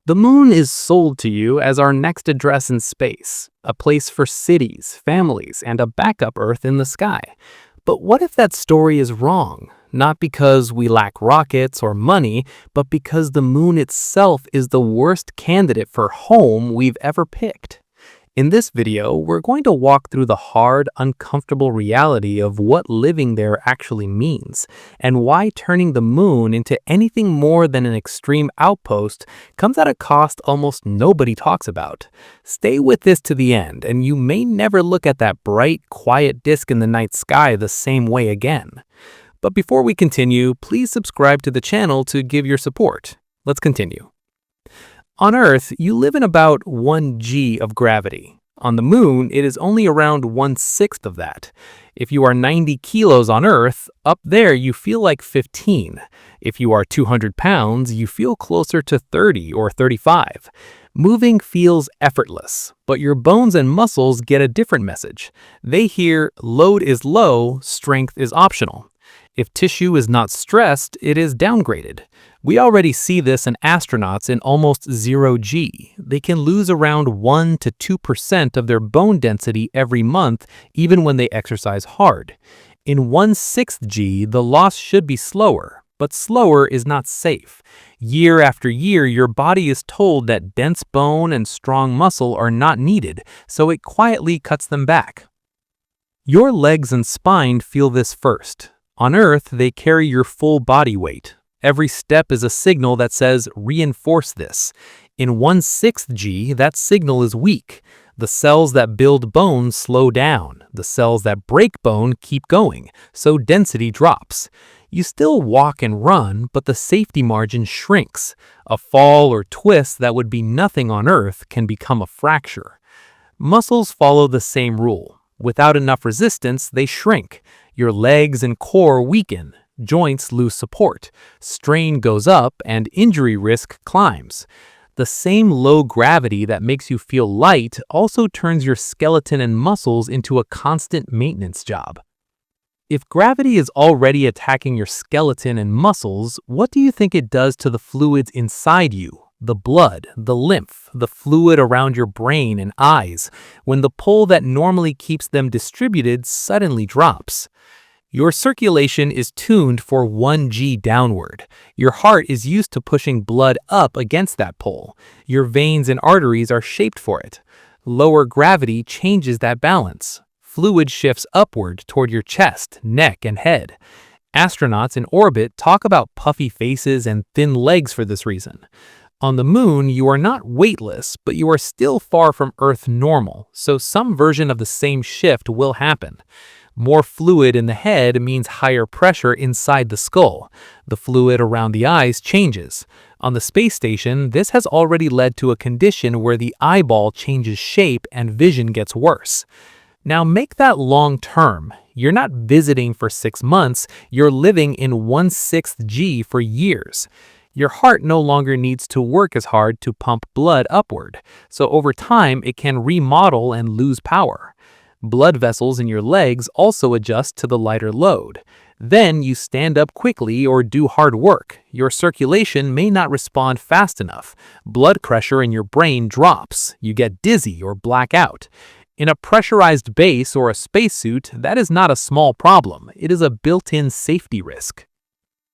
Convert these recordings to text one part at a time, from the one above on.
The moon is sold to you as our next address in space, a place for cities, families, and a backup Earth in the sky. But what if that story is wrong? Not because we lack rockets or money, but because the moon itself is the worst candidate for home we've ever picked. In this video, we're going to walk through the hard, uncomfortable reality of what living there actually means, and why turning the moon into anything more than an extreme outpost comes at a cost almost nobody talks about. Stay with this to the end, and you may never look at that bright, quiet disk in the night sky the same way again. But before we continue, please subscribe to the channel to give your support. Let's continue. On Earth, you live in about 1 g of gravity. On the moon, it is only around 1/6 of that. If you are 90 kilos on Earth, up there you feel like 15. If you are 200 pounds, you feel closer to 30 or 35. Moving feels effortless, but your bones and muscles get a different message. They hear, load is low, strength is optional. If tissue is not stressed, it is downgraded. We already see this in astronauts in almost 0 g. They can lose around 1 to 2% of their bone density every month, even when they exercise hard. In 1/6 g, the loss should be slower, but slower is not safe. Year after year, your body is told that dense bone and strong muscle are not needed, so it quietly cuts them back. Your legs and spine feel this first. On Earth, they carry your full body weight. Every step is a signal that says, reinforce this. In 1/6 g, that signal is weak. The cells that build bone slow down. The cells that break bone keep going, so density drops. You still walk and run, but the safety margin shrinks. A fall or twist that would be nothing on Earth can become a fracture. Muscles follow the same rule. Without enough resistance, they shrink. Your legs and core weaken, joints lose support, strain goes up, and injury risk climbs. The same low gravity that makes you feel light also turns your skeleton and muscles into a constant maintenance job. If gravity is already attacking your skeleton and muscles, what do you think it does to the fluids inside you? The blood, the lymph, the fluid around your brain and eyes, when the pull that normally keeps them distributed suddenly drops. Your circulation is tuned for 1 g downward. Your heart is used to pushing blood up against that pull. Your veins and arteries are shaped for it. Lower gravity changes that balance. Fluid shifts upward toward your chest, neck, and head. Astronauts in orbit talk about puffy faces and thin legs for this reason. On the moon, you are not weightless, but you are still far from Earth normal, so some version of the same shift will happen. More fluid in the head means higher pressure inside the skull. The fluid around the eyes changes. On the space station, this has already led to a condition where the eyeball changes shape and vision gets worse. Now make that long term. You're not visiting for 6 months, you're living in 1/6 g for years. Your heart no longer needs to work as hard to pump blood upward, so over time it can remodel and lose power. Blood vessels in your legs also adjust to the lighter load. Then you stand up quickly or do hard work. Your circulation may not respond fast enough. Blood pressure in your brain drops. You get dizzy or black out. In a pressurized base or a spacesuit, that is not a small problem. It is a built-in safety risk.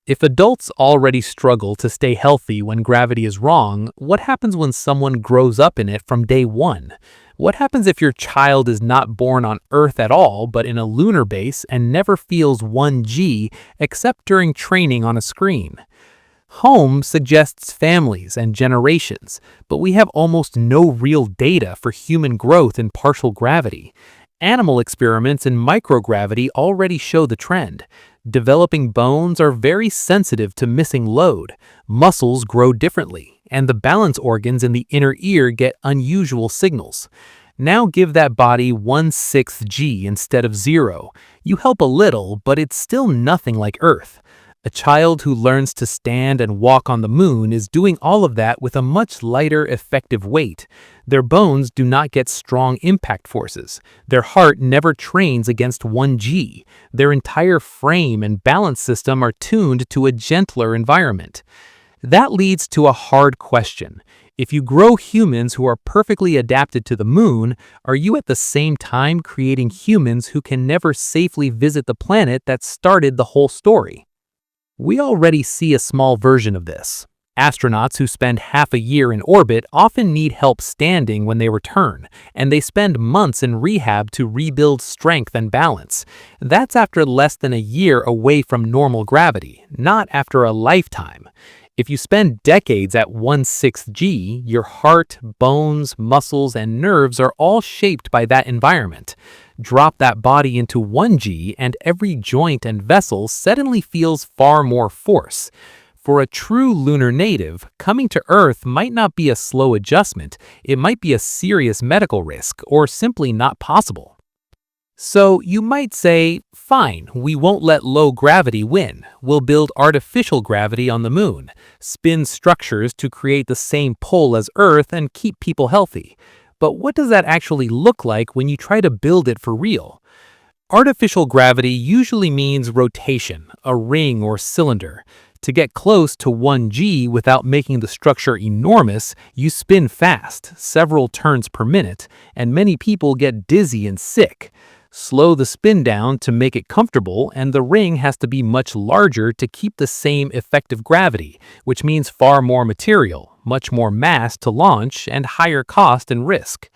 If adults already struggle to stay healthy when gravity is wrong, what happens when someone grows up in it from day one? What happens if your child is not born on Earth at all, but in a lunar base and never feels 1 g except during training on a screen? Home suggests families and generations, but we have almost no real data for human growth in partial gravity. Animal experiments in microgravity already show the trend. Developing bones are very sensitive to missing load. Muscles grow differently, and the balance organs in the inner ear get unusual signals. Now give that body 1/6 g instead of 0. You help a little, but it's still nothing like Earth. A child who learns to stand and walk on the moon is doing all of that with a much lighter, effective weight. Their bones do not get strong impact forces. Their heart never trains against 1 g. Their entire frame and balance system are tuned to a gentler environment. That leads to a hard question. If you grow humans who are perfectly adapted to the moon, are you at the same time creating humans who can never safely visit the planet that started the whole story? We already see a small version of this. Astronauts who spend half a year in orbit often need help standing when they return, and they spend months in rehab to rebuild strength and balance. That's after less than a year away from normal gravity, not after a lifetime. If you spend decades at 1/6 G, your heart, bones, muscles, and nerves are all shaped by that environment. Drop that body into 1G, and every joint and vessel suddenly feels far more force. For a true lunar native, coming to Earth might not be a slow adjustment, it might be a serious medical risk, or simply not possible. So you might say, fine, we won't let low gravity win. We'll build artificial gravity on the moon, spin structures to create the same pull as Earth and keep people healthy. But what does that actually look like when you try to build it for real? Artificial gravity usually means rotation, a ring or cylinder. To get close to 1G without making the structure enormous, you spin fast, several turns per minute, and many people get dizzy and sick. Slow the spin down to make it comfortable, and the ring has to be much larger to keep the same effective gravity, which means far more material, much more mass to launch, and higher cost and risk.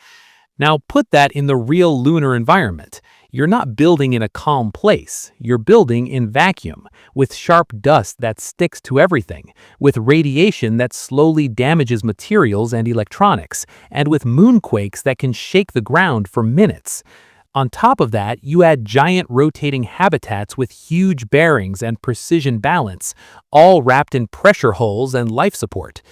Now put that in the real lunar environment. You're not building in a calm place. You're building in vacuum, with sharp dust that sticks to everything, with radiation that slowly damages materials and electronics, and with moonquakes that can shake the ground for minutes. On top of that, you add giant rotating habitats with huge bearings and precision balance, all wrapped in pressure holes and life support.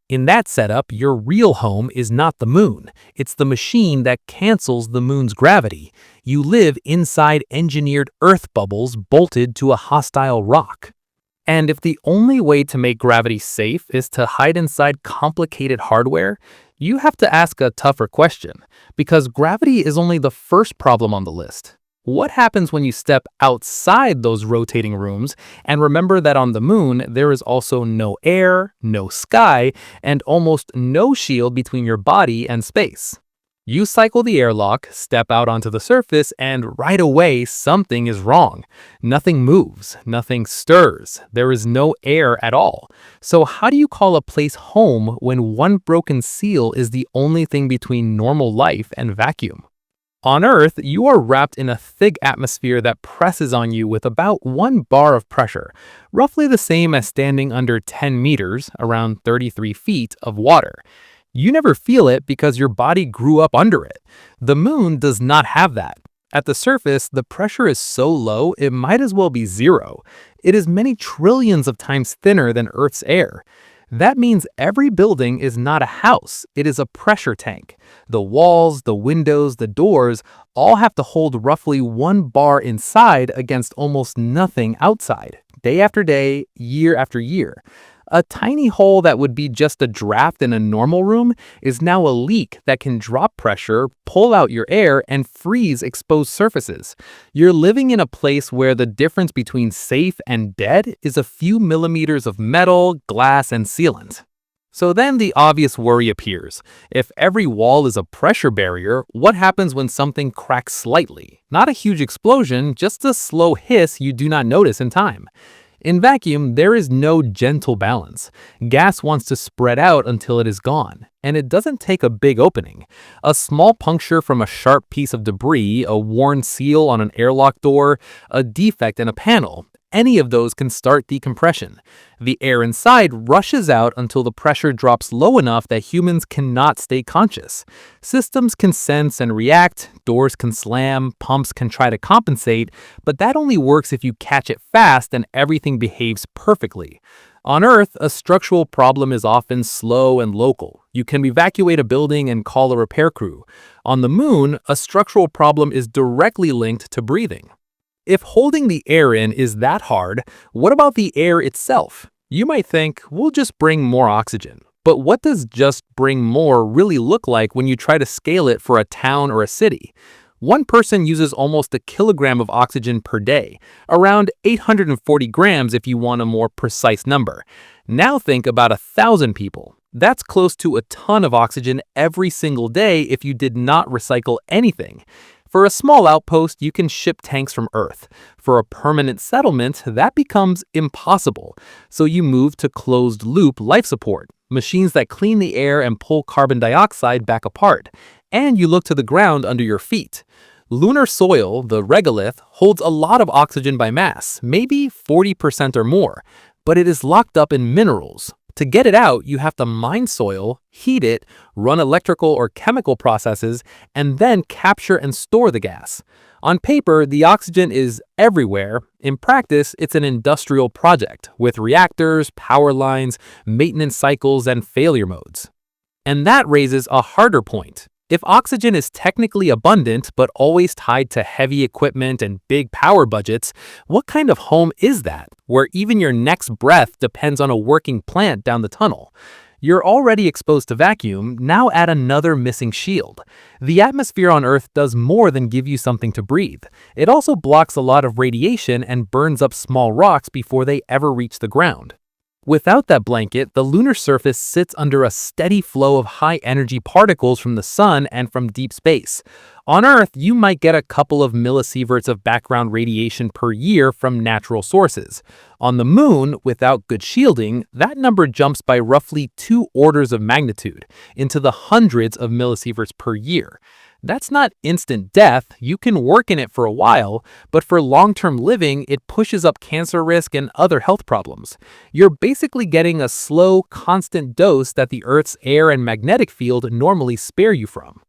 In that setup, your real home is not the moon. It's the machine that cancels the moon's gravity. You live inside engineered Earth bubbles bolted to a hostile rock. And if the only way to make gravity safe is to hide inside complicated hardware, you have to ask a tougher question, because gravity is only the first problem on the list. What happens when you step outside those rotating rooms and remember that on the moon there is also no air, no sky, and almost no shield between your body and space? You cycle the airlock, step out onto the surface, and right away something is wrong. Nothing moves, nothing stirs, there is no air at all. So how do you call a place home when one broken seal is the only thing between normal life and vacuum? On Earth, you are wrapped in a thick atmosphere that presses on you with about 1 bar of pressure, roughly the same as standing under 10 meters, around 33 feet, of water. You never feel it because your body grew up under it. The moon does not have that. At the surface, the pressure is so low it might as well be zero. It is many trillions of times thinner than Earth's air. That means every building is not a house, it is a pressure tank. The walls, the windows, the doors all have to hold roughly 1 bar inside against almost nothing outside, day after day, year after year. A tiny hole that would be just a draft in a normal room is now a leak that can drop pressure, pull out your air, and freeze exposed surfaces. You're living in a place where the difference between safe and dead is a few millimeters of metal, glass, and sealant. So then the obvious worry appears. If every wall is a pressure barrier, what happens when something cracks slightly? Not a huge explosion, just a slow hiss you do not notice in time. In vacuum, there is no gentle balance. Gas wants to spread out until it is gone, and it doesn't take a big opening. A small puncture from a sharp piece of debris, a worn seal on an airlock door, a defect in a panel, any of those can start decompression. The air inside rushes out until the pressure drops low enough that humans cannot stay conscious. Systems can sense and react, doors can slam, pumps can try to compensate, but that only works if you catch it fast and everything behaves perfectly. On Earth, a structural problem is often slow and local. You can evacuate a building and call a repair crew. On the moon, a structural problem is directly linked to breathing. If holding the air in is that hard, what about the air itself? You might think, we'll just bring more oxygen. But what does just bring more really look like when you try to scale it for a town or a city? One person uses almost a kilogram of oxygen per day, around 840 grams if you want a more precise number. Now think about 1,000 people. That's close to a ton of oxygen every single day if you did not recycle anything. For a small outpost, you can ship tanks from Earth. For a permanent settlement, that becomes impossible. So you move to closed-loop life support, machines that clean the air and pull carbon dioxide back apart. And you look to the ground under your feet. Lunar soil, the regolith, holds a lot of oxygen by mass, maybe 40% or more, but it is locked up in minerals. To get it out, you have to mine soil, heat it, run electrical or chemical processes, and then capture and store the gas. On paper, the oxygen is everywhere. In practice, it's an industrial project with reactors, power lines, maintenance cycles, and failure modes. And that raises a harder point. If oxygen is technically abundant but always tied to heavy equipment and big power budgets, what kind of home is that, where even your next breath depends on a working plant down the tunnel? You're already exposed to vacuum, now add another missing shield. The atmosphere on Earth does more than give you something to breathe. It also blocks a lot of radiation and burns up small rocks before they ever reach the ground. Without that blanket, the lunar surface sits under a steady flow of high-energy particles from the sun and from deep space. On Earth, you might get a couple of millisieverts of background radiation per year from natural sources. On the moon, without good shielding, that number jumps by roughly 2 orders of magnitude, into the hundreds of millisieverts per year. That's not instant death, you can work in it for a while, but for long-term living, it pushes up cancer risk and other health problems. You're basically getting a slow, constant dose that the Earth's air and magnetic field normally spare you from.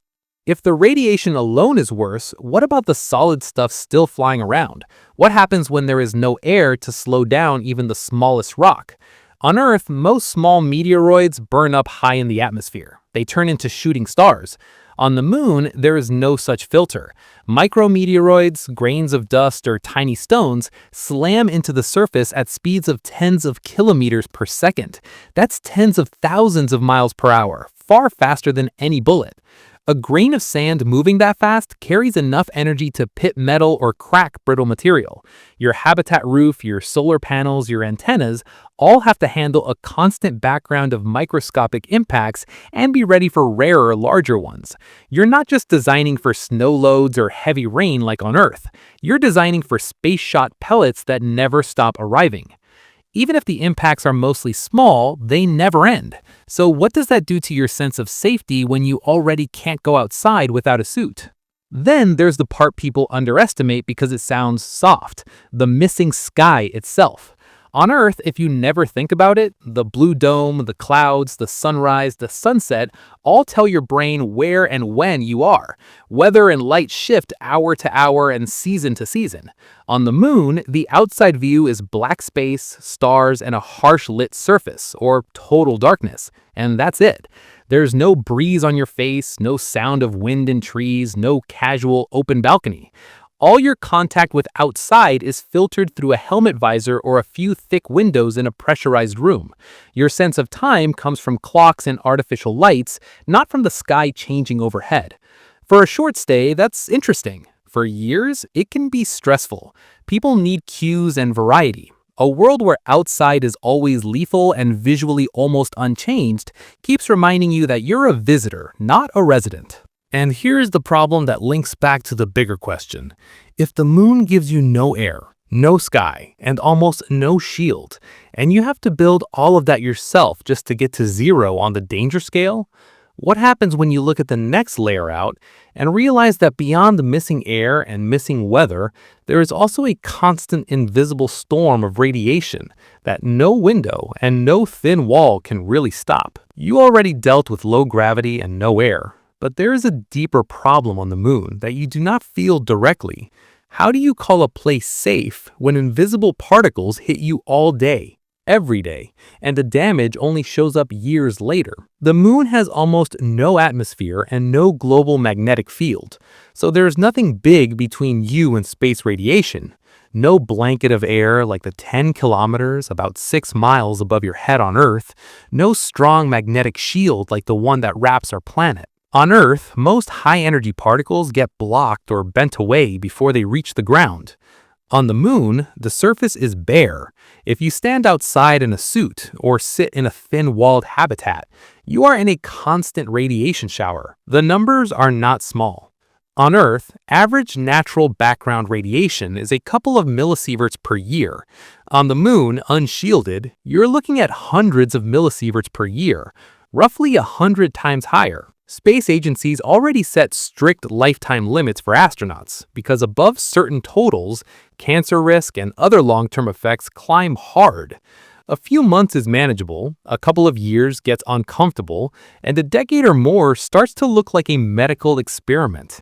If the radiation alone is worse, what about the solid stuff still flying around? What happens when there is no air to slow down even the smallest rock? On Earth, most small meteoroids burn up high in the atmosphere. They turn into shooting stars. On the moon, there is no such filter. Micrometeoroids, grains of dust, or tiny stones slam into the surface at speeds of tens of kilometers per second. That's tens of thousands of miles per hour, far faster than any bullet. A grain of sand moving that fast carries enough energy to pit metal or crack brittle material. Your habitat roof, your solar panels, your antennas all have to handle a constant background of microscopic impacts and be ready for rarer, larger ones. You're not just designing for snow loads or heavy rain like on Earth. You're designing for space-shot pellets that never stop arriving. Even if the impacts are mostly small, they never end. So what does that do to your sense of safety when you already can't go outside without a suit? Then there's the part people underestimate because it sounds soft, the missing sky itself. On Earth, if you never think about it, the blue dome, the clouds, the sunrise, the sunset all tell your brain where and when you are. Weather and light shift hour to hour and season to season. On the moon, the outside view is black space, stars, and a harsh lit surface, or total darkness. And that's it. There's no breeze on your face, no sound of wind in trees, no casual open balcony. All your contact with outside is filtered through a helmet visor or a few thick windows in a pressurized room. Your sense of time comes from clocks and artificial lights, not from the sky changing overhead. For a short stay, that's interesting. For years, it can be stressful. People need cues and variety. A world where outside is always lethal and visually almost unchanged keeps reminding you that you're a visitor, not a resident. And here's the problem that links back to the bigger question. If the moon gives you no air, no sky, and almost no shield, and you have to build all of that yourself just to get to 0 on the danger scale, what happens when you look at the next layer out and realize that beyond the missing air and missing weather, there is also a constant invisible storm of radiation that no window and no thin wall can really stop? You already dealt with low gravity and no air. But there is a deeper problem on the moon that you do not feel directly. How do you call a place safe when invisible particles hit you all day, every day, and the damage only shows up years later? The moon has almost no atmosphere and no global magnetic field, so there is nothing big between you and space radiation. No blanket of air like the 10 kilometers, about 6 miles above your head on Earth. No strong magnetic shield like the one that wraps our planet. On Earth, most high-energy particles get blocked or bent away before they reach the ground. On the moon, the surface is bare. If you stand outside in a suit or sit in a thin-walled habitat, you are in a constant radiation shower. The numbers are not small. On Earth, average natural background radiation is a couple of millisieverts per year. On the moon, unshielded, you're looking at hundreds of millisieverts per year, roughly 100 times higher. Space agencies already set strict lifetime limits for astronauts because above certain totals, cancer risk and other long-term effects climb hard. A few months is manageable, a couple of years gets uncomfortable, and a decade or more starts to look like a medical experiment.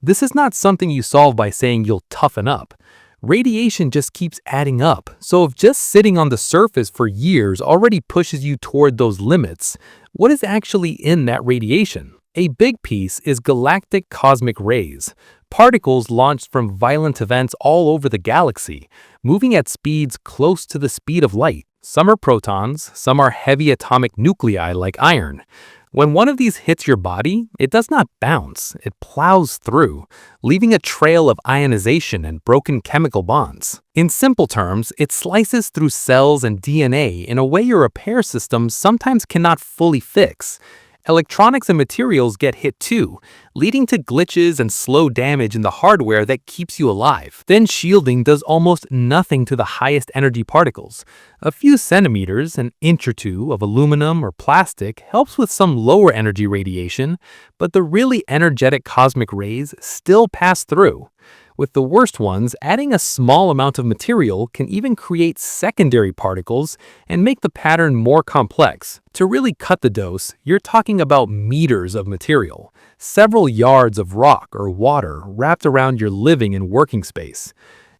This is not something you solve by saying you'll toughen up. Radiation just keeps adding up, so if just sitting on the surface for years already pushes you toward those limits, what is actually in that radiation? A big piece is galactic cosmic rays, particles launched from violent events all over the galaxy, moving at speeds close to the speed of light. Some are protons, some are heavy atomic nuclei like iron. When one of these hits your body, it does not bounce, it plows through, leaving a trail of ionization and broken chemical bonds. In simple terms, it slices through cells and DNA in a way your repair systems sometimes cannot fully fix. Electronics and materials get hit too, leading to glitches and slow damage in the hardware that keeps you alive. Then shielding does almost nothing to the highest energy particles. A few centimeters, an inch or two of aluminum or plastic helps with some lower energy radiation, but the really energetic cosmic rays still pass through. With the worst ones, adding a small amount of material can even create secondary particles and make the pattern more complex. To really cut the dose, you're talking about meters of material, several yards of rock or water wrapped around your living and working space.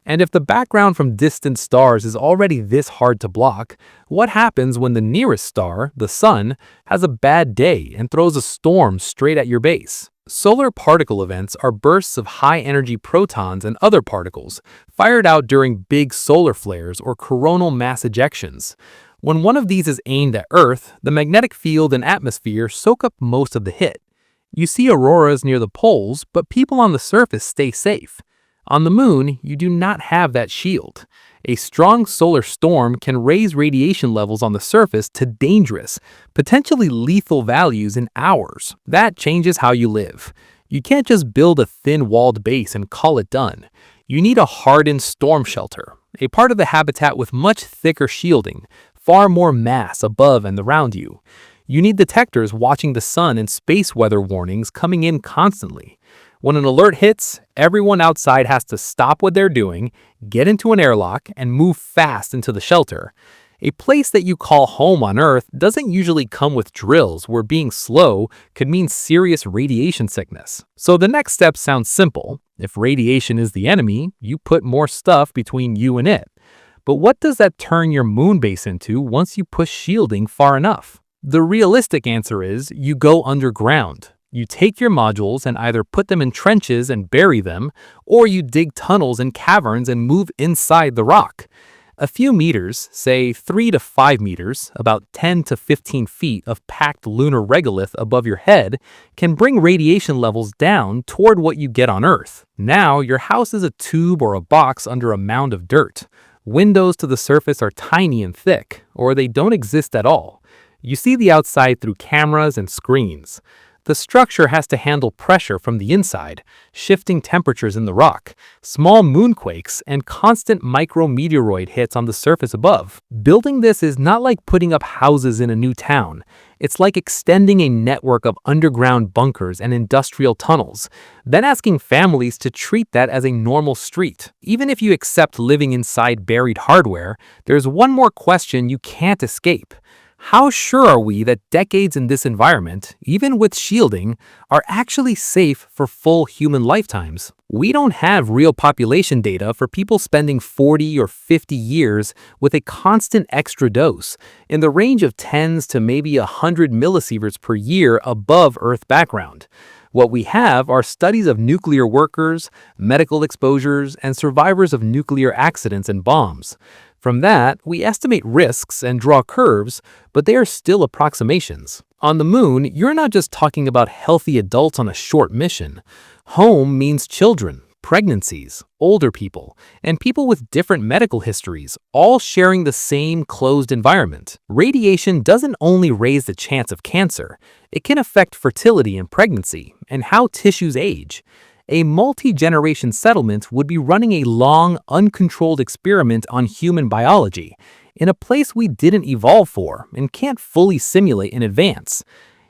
And if the background from distant stars is already this hard to block, what happens when the nearest star, the sun, has a bad day and throws a storm straight at your base? Solar particle events are bursts of high-energy protons and other particles, fired out during big solar flares or coronal mass ejections. When one of these is aimed at Earth, the magnetic field and atmosphere soak up most of the hit. You see auroras near the poles, but people on the surface stay safe. On the moon, you do not have that shield. A strong solar storm can raise radiation levels on the surface to dangerous, potentially lethal values in hours. That changes how you live. You can't just build a thin-walled base and call it done. You need a hardened storm shelter, a part of the habitat with much thicker shielding, far more mass above and around you. You need detectors watching the sun and space weather warnings coming in constantly. When an alert hits, everyone outside has to stop what they're doing, get into an airlock, and move fast into the shelter. A place that you call home on Earth doesn't usually come with drills where being slow could mean serious radiation sickness. So the next step sounds simple. If radiation is the enemy, you put more stuff between you and it. But what does that turn your moon base into once you push shielding far enough? The realistic answer is you go underground. You take your modules and either put them in trenches and bury them, or you dig tunnels and caverns and move inside the rock. A few meters, say 3 to 5 meters, about 10 to 15 feet of packed lunar regolith above your head can bring radiation levels down toward what you get on Earth. Now, your house is a tube or a box under a mound of dirt. Windows to the surface are tiny and thick, or they don't exist at all. You see the outside through cameras and screens. The structure has to handle pressure from the inside, shifting temperatures in the rock, small moonquakes, and constant micrometeoroid hits on the surface above. Building this is not like putting up houses in a new town. It's like extending a network of underground bunkers and industrial tunnels, then asking families to treat that as a normal street. Even if you accept living inside buried hardware, there's one more question you can't escape. How sure are we that decades in this environment, even with shielding, are actually safe for full human lifetimes? We don't have real population data for people spending 40 or 50 years with a constant extra dose, in the range of tens to maybe 100 millisieverts per year above Earth background. What we have are studies of nuclear workers, medical exposures, and survivors of nuclear accidents and bombs. From that, we estimate risks and draw curves, but they are still approximations. On the moon, you're not just talking about healthy adults on a short mission. Home means children, pregnancies, older people, and people with different medical histories, all sharing the same closed environment. Radiation doesn't only raise the chance of cancer, it can affect fertility in pregnancy and how tissues age. A multi-generation settlement would be running a long, uncontrolled experiment on human biology in a place we didn't evolve for and can't fully simulate in advance.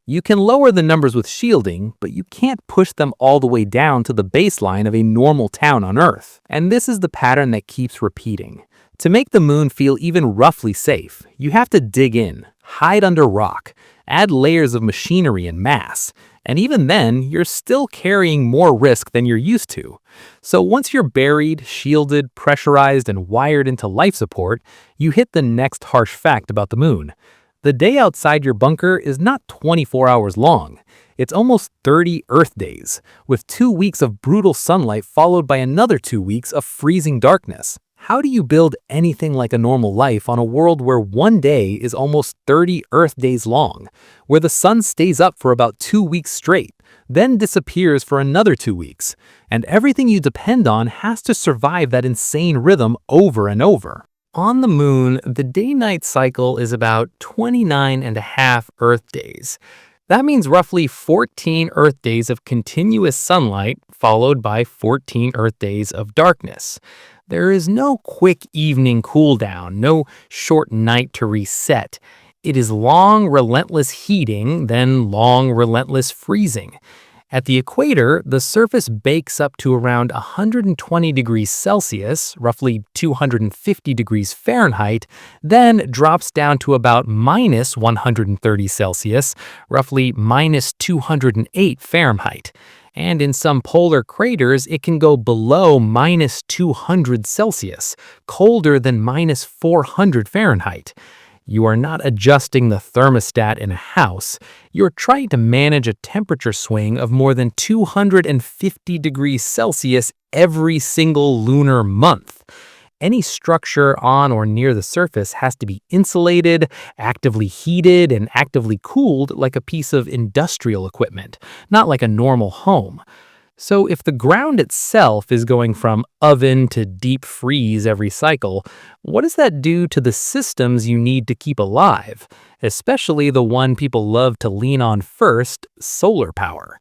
You can lower the numbers with shielding, but you can't push them all the way down to the baseline of a normal town on Earth. And this is the pattern that keeps repeating. To make the moon feel even roughly safe, you have to dig in, hide under rock, add layers of machinery and mass, and even then, you're still carrying more risk than you're used to. So once you're buried, shielded, pressurized, and wired into life support, you hit the next harsh fact about the moon. The day outside your bunker is not 24 hours long. It's almost 30 Earth days, with 2 weeks of brutal sunlight followed by another 2 weeks of freezing darkness. How do you build anything like a normal life on a world where one day is almost 30 Earth days long, where the sun stays up for about 2 weeks straight, then disappears for another 2 weeks, and everything you depend on has to survive that insane rhythm over and over? On the moon, the day-night cycle is about 29.5 Earth days. That means roughly 14 Earth days of continuous sunlight, followed by 14 Earth days of darkness. There is no quick evening cool down, no short night to reset. It is long, relentless heating, then long, relentless freezing. At the equator, the surface bakes up to around 120 degrees Celsius, roughly 250 degrees Fahrenheit, then drops down to about minus 130 Celsius, roughly minus 208 Fahrenheit. And in some polar craters, it can go below minus 200 Celsius, colder than minus 400 Fahrenheit. You are not adjusting the thermostat in a house. You're trying to manage a temperature swing of more than 250 degrees Celsius every single lunar month. Any structure on or near the surface has to be insulated, actively heated, and actively cooled like a piece of industrial equipment, not like a normal home. So if the ground itself is going from oven to deep freeze every cycle, what does that do to the systems you need to keep alive, especially the one people love to lean on first, solar power?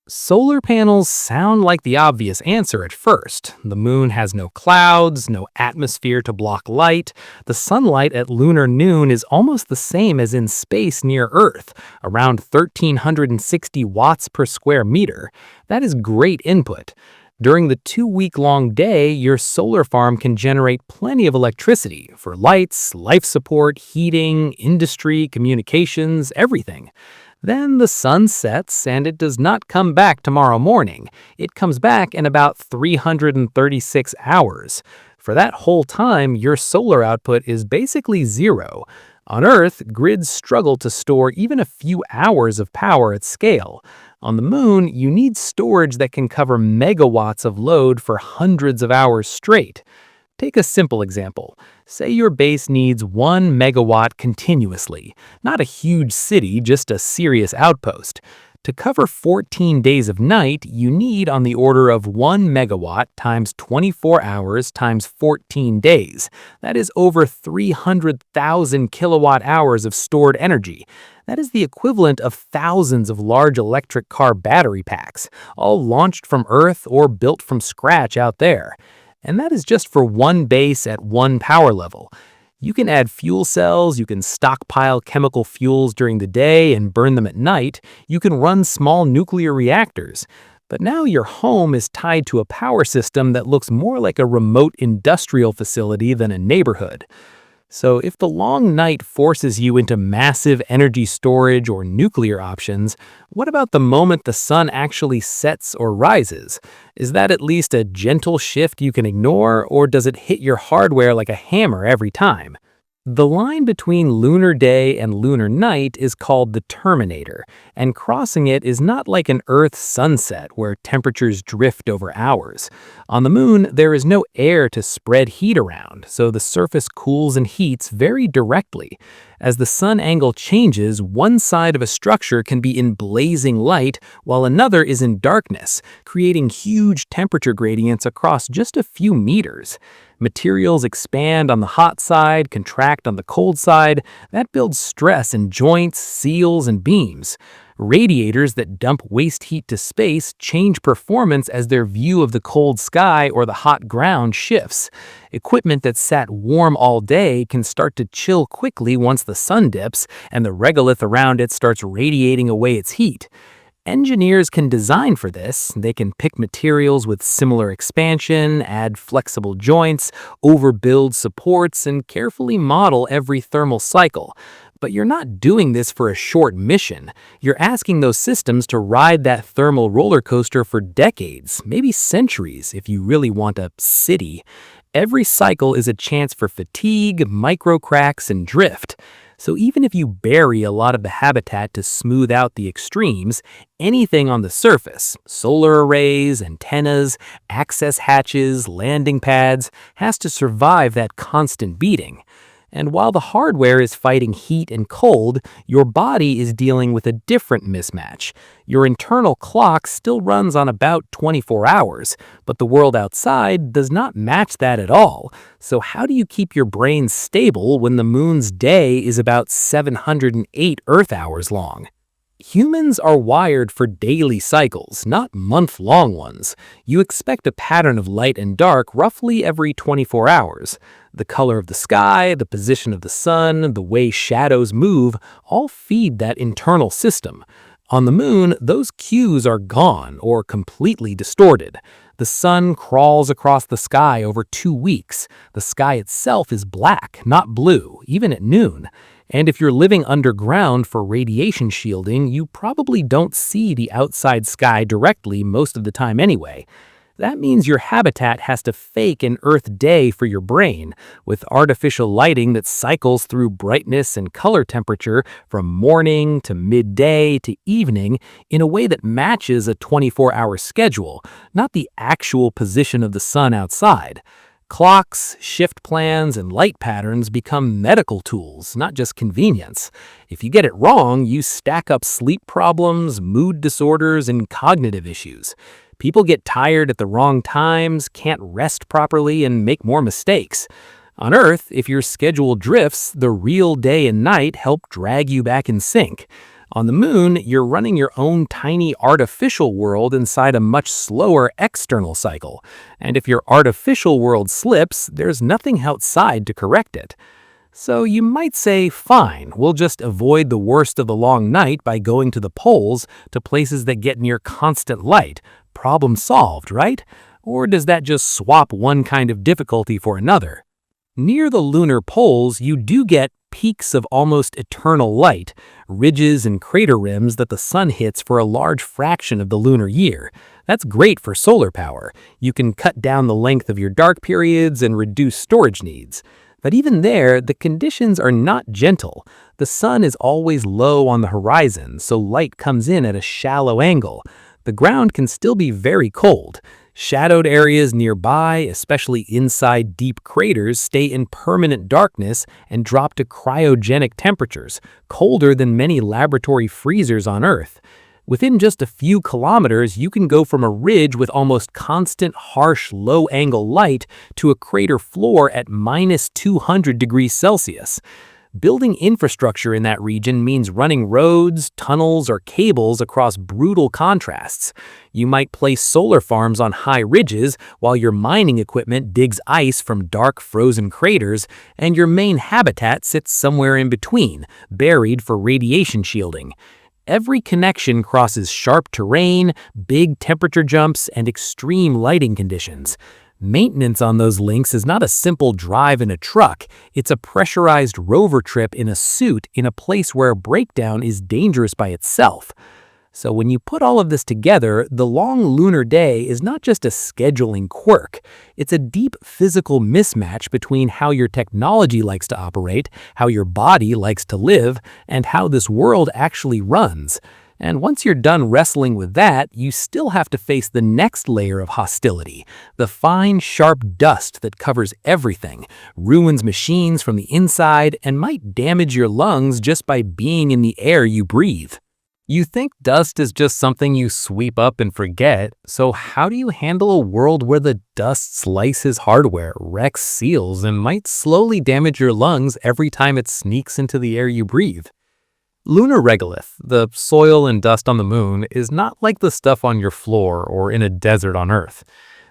Solar panels sound like the obvious answer at first. The moon has no clouds, no atmosphere to block light. The sunlight at lunar noon is almost the same as in space near Earth, around 1,360 watts per square meter. That is great input. During the 2-week-long day, your solar farm can generate plenty of electricity for lights, life support, heating, industry, communications, everything. Then the sun sets and it does not come back tomorrow morning. It comes back in about 336 hours. For that whole time, your solar output is basically zero. On Earth, grids struggle to store even a few hours of power at scale. On the moon, you need storage that can cover megawatts of load for hundreds of hours straight. Take a simple example. Say your base needs 1 megawatt continuously. Not a huge city, just a serious outpost. To cover 14 days of night, you need on the order of 1 megawatt times 24 hours times 14 days. That is over 300,000 kilowatt hours of stored energy. That is the equivalent of thousands of large electric car battery packs, all launched from Earth or built from scratch out there. And that is just for one base at one power level. You can add fuel cells, you can stockpile chemical fuels during the day and burn them at night, you can run small nuclear reactors. But now your home is tied to a power system that looks more like a remote industrial facility than a neighborhood. So if the long night forces you into massive energy storage or nuclear options, what about the moment the sun actually sets or rises? Is that at least a gentle shift you can ignore, or does it hit your hardware like a hammer every time? The line between lunar day and lunar night is called the terminator, and crossing it is not like an Earth sunset where temperatures drift over hours. On the moon, there is no air to spread heat around, so the surface cools and heats very directly. As the sun angle changes, one side of a structure can be in blazing light while another is in darkness, creating huge temperature gradients across just a few meters. Materials expand on the hot side, contract on the cold side. That builds stress in joints, seals, and beams. Radiators that dump waste heat to space change performance as their view of the cold sky or the hot ground shifts. Equipment that sat warm all day can start to chill quickly once the sun dips and the regolith around it starts radiating away its heat. Engineers can design for this. They can pick materials with similar expansion, add flexible joints, overbuild supports, and carefully model every thermal cycle. But you're not doing this for a short mission. You're asking those systems to ride that thermal roller coaster for decades, maybe centuries, if you really want a city. Every cycle is a chance for fatigue, micro cracks, and drift. So even if you bury a lot of the habitat to smooth out the extremes, anything on the surface, solar arrays, antennas, access hatches, landing pads, has to survive that constant beating. And while the hardware is fighting heat and cold, your body is dealing with a different mismatch. Your internal clock still runs on about 24 hours, but the world outside does not match that at all. So how do you keep your brain stable when the moon's day is about 708 Earth hours long? Humans are wired for daily cycles, not month-long ones. You expect a pattern of light and dark roughly every 24 hours. The color of the sky, the position of the sun, the way shadows move, all feed that internal system. On the moon, those cues are gone or completely distorted. The sun crawls across the sky over 2 weeks. The sky itself is black, not blue, even at noon. And if you're living underground for radiation shielding, you probably don't see the outside sky directly most of the time anyway. That means your habitat has to fake an Earth day for your brain, with artificial lighting that cycles through brightness and color temperature from morning to midday to evening in a way that matches a 24-hour schedule, not the actual position of the sun outside. Clocks, shift plans, and light patterns become medical tools, not just convenience. If you get it wrong, you stack up sleep problems, mood disorders, and cognitive issues. People get tired at the wrong times, can't rest properly, and make more mistakes. On Earth, if your schedule drifts, the real day and night help drag you back in sync. On the moon, you're running your own tiny artificial world inside a much slower external cycle. And if your artificial world slips, there's nothing outside to correct it. So you might say, fine, we'll just avoid the worst of the long night by going to the poles, to places that get near constant light. Problem solved, right? Or does that just swap one kind of difficulty for another? Near the lunar poles, you do get peaks of almost eternal light, ridges and crater rims that the sun hits for a large fraction of the lunar year. That's great for solar power. You can cut down the length of your dark periods and reduce storage needs. But even there, the conditions are not gentle. The sun is always low on the horizon, so light comes in at a shallow angle. The ground can still be very cold. Shadowed areas nearby, especially inside deep craters, stay in permanent darkness and drop to cryogenic temperatures, colder than many laboratory freezers on Earth. Within just a few kilometers, you can go from a ridge with almost constant, harsh, low-angle light to a crater floor at minus 200 degrees Celsius. Building infrastructure in that region means running roads, tunnels, or cables across brutal contrasts. You might place solar farms on high ridges while your mining equipment digs ice from dark, frozen craters, and your main habitat sits somewhere in between, buried for radiation shielding. Every connection crosses sharp terrain, big temperature jumps, and extreme lighting conditions. Maintenance on those links is not a simple drive in a truck. It's a pressurized rover trip in a suit in a place where a breakdown is dangerous by itself. So when you put all of this together, the long lunar day is not just a scheduling quirk. It's a deep physical mismatch between how your technology likes to operate, how your body likes to live, and how this world actually runs. And once you're done wrestling with that, you still have to face the next layer of hostility, the fine, sharp dust that covers everything, ruins machines from the inside, and might damage your lungs just by being in the air you breathe. You think dust is just something you sweep up and forget, so how do you handle a world where the dust slices hardware, wrecks seals, and might slowly damage your lungs every time it sneaks into the air you breathe? Lunar regolith, the soil and dust on the moon, is not like the stuff on your floor or in a desert on Earth.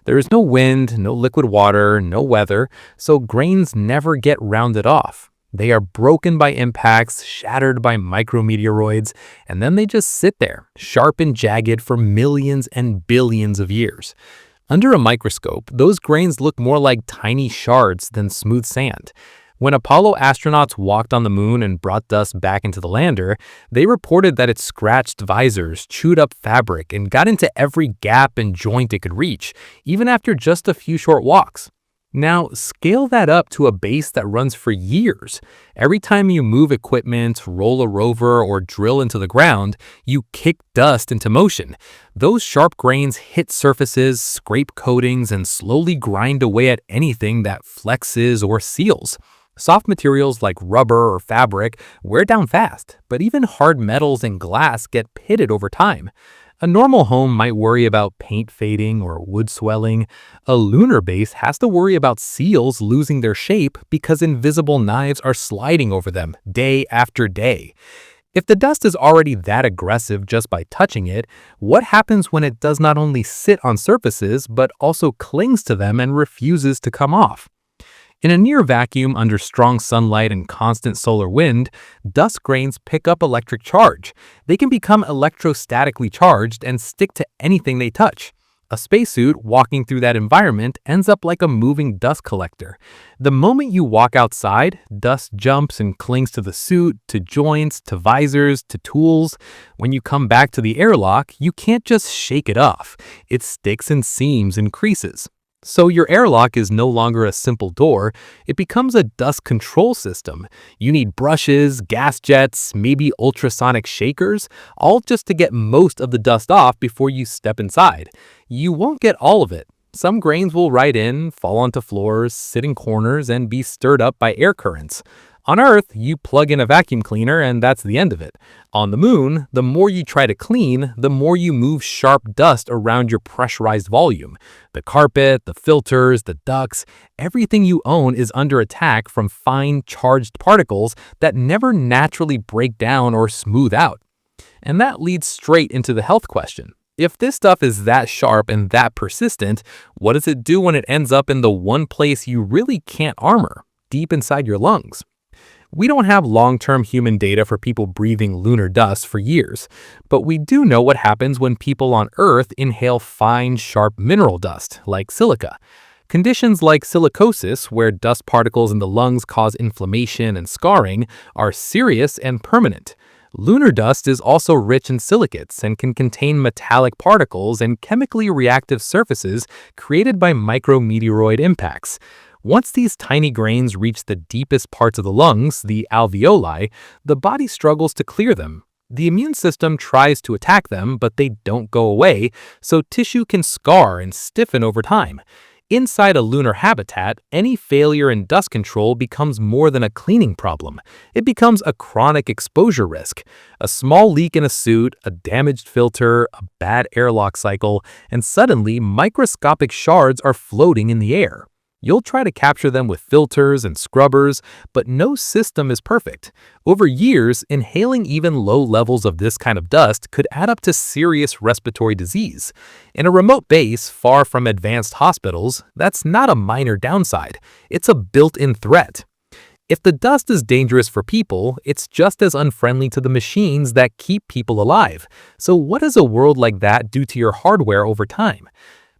There is no wind, no liquid water, no weather, so grains never get rounded off. They are broken by impacts, shattered by micrometeoroids, and then they just sit there, sharp and jagged for millions and billions of years. Under a microscope, those grains look more like tiny shards than smooth sand. When Apollo astronauts walked on the moon and brought dust back into the lander, they reported that it scratched visors, chewed up fabric, and got into every gap and joint it could reach, even after just a few short walks. Now, scale that up to a base that runs for years. Every time you move equipment, roll a rover, or drill into the ground, you kick dust into motion. Those sharp grains hit surfaces, scrape coatings, and slowly grind away at anything that flexes or seals. Soft materials like rubber or fabric wear down fast, but even hard metals and glass get pitted over time. A normal home might worry about paint fading or wood swelling. A lunar base has to worry about seals losing their shape because invisible knives are sliding over them day after day. If the dust is already that aggressive just by touching it, what happens when it does not only sit on surfaces but also clings to them and refuses to come off? In a near vacuum under strong sunlight and constant solar wind, dust grains pick up electric charge. They can become electrostatically charged and stick to anything they touch. A spacesuit walking through that environment ends up like a moving dust collector. The moment you walk outside, dust jumps and clings to the suit, to joints, to visors, to tools. When you come back to the airlock, you can't just shake it off. It sticks in seams and creases. So your airlock is no longer a simple door, it becomes a dust control system. You need brushes, gas jets, maybe ultrasonic shakers, all just to get most of the dust off before you step inside. You won't get all of it. Some grains will ride in, fall onto floors, sit in corners, and be stirred up by air currents. On Earth, you plug in a vacuum cleaner and that's the end of it. On the moon, the more you try to clean, the more you move sharp dust around your pressurized volume. The carpet, the filters, the ducts, everything you own is under attack from fine, charged particles that never naturally break down or smooth out. And that leads straight into the health question. If this stuff is that sharp and that persistent, what does it do when it ends up in the one place you really can't armor, deep inside your lungs? We don't have long-term human data for people breathing lunar dust for years, but we do know what happens when people on Earth inhale fine, sharp mineral dust, like silica. Conditions like silicosis, where dust particles in the lungs cause inflammation and scarring, are serious and permanent. Lunar dust is also rich in silicates and can contain metallic particles and chemically reactive surfaces created by micrometeoroid impacts. Once these tiny grains reach the deepest parts of the lungs, the alveoli, the body struggles to clear them. The immune system tries to attack them, but they don't go away, so tissue can scar and stiffen over time. Inside a lunar habitat, any failure in dust control becomes more than a cleaning problem. It becomes a chronic exposure risk. A small leak in a suit, a damaged filter, a bad airlock cycle, and suddenly microscopic shards are floating in the air. You'll try to capture them with filters and scrubbers, but no system is perfect. Over years, inhaling even low levels of this kind of dust could add up to serious respiratory disease. In a remote base, far from advanced hospitals, that's not a minor downside. It's a built-in threat. If the dust is dangerous for people, it's just as unfriendly to the machines that keep people alive. So what does a world like that do to your hardware over time?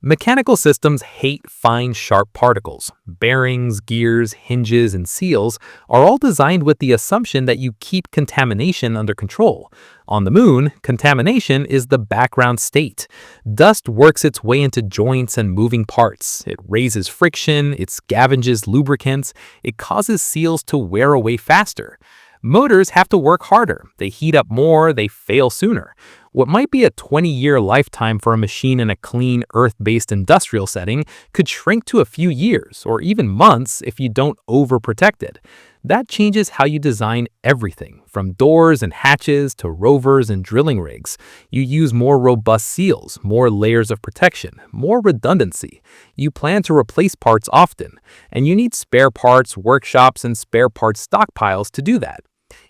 Mechanical systems hate fine, sharp particles. Bearings, gears, hinges, and seals are all designed with the assumption that you keep contamination under control. On the moon, contamination is the background state. Dust works its way into joints and moving parts. It raises friction, it scavenges lubricants, it causes seals to wear away faster. Motors have to work harder. They heat up more, they fail sooner. What might be a 20-year lifetime for a machine in a clean, Earth-based industrial setting could shrink to a few years or even months if you don't overprotect it. That changes how you design everything, from doors and hatches to rovers and drilling rigs. You use more robust seals, more layers of protection, more redundancy. You plan to replace parts often, and you need spare parts, workshops, and spare parts stockpiles to do that.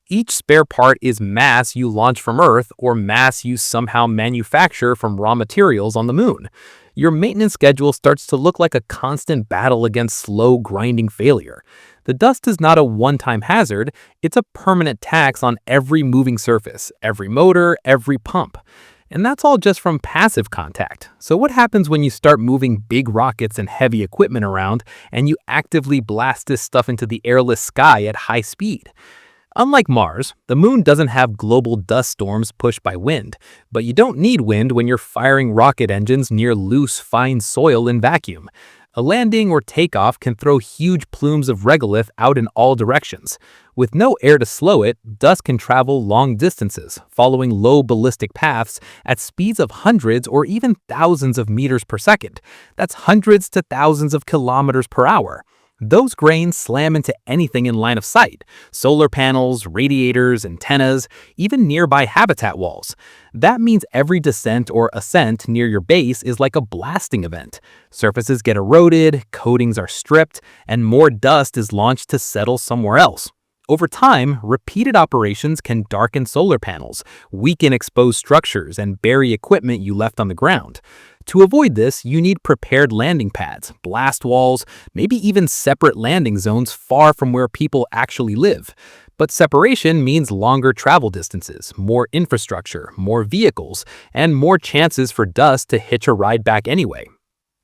Each spare part is mass you launch from Earth or mass you somehow manufacture from raw materials on the moon. Your maintenance schedule starts to look like a constant battle against slow, grinding failure. The dust is not a one-time hazard, it's a permanent tax on every moving surface, every motor, every pump. And that's all just from passive contact. So what happens when you start moving big rockets and heavy equipment around and you actively blast this stuff into the airless sky at high speed? Unlike Mars, the moon doesn't have global dust storms pushed by wind, but you don't need wind when you're firing rocket engines near loose, fine soil in vacuum. A landing or takeoff can throw huge plumes of regolith out in all directions. With no air to slow it, dust can travel long distances, following low ballistic paths at speeds of hundreds or even thousands of meters per second. That's hundreds to thousands of kilometers per hour. Those grains slam into anything in line of sight: solar panels, radiators, antennas, even nearby habitat walls. That means every descent or ascent near your base is like a blasting event. Surfaces get eroded, coatings are stripped, and more dust is launched to settle somewhere else. Over time, repeated operations can darken solar panels, weaken exposed structures, and bury equipment you left on the ground. To avoid this, you need prepared landing pads, blast walls, maybe even separate landing zones far from where people actually live. But separation means longer travel distances, more infrastructure, more vehicles, and more chances for dust to hitch a ride back anyway.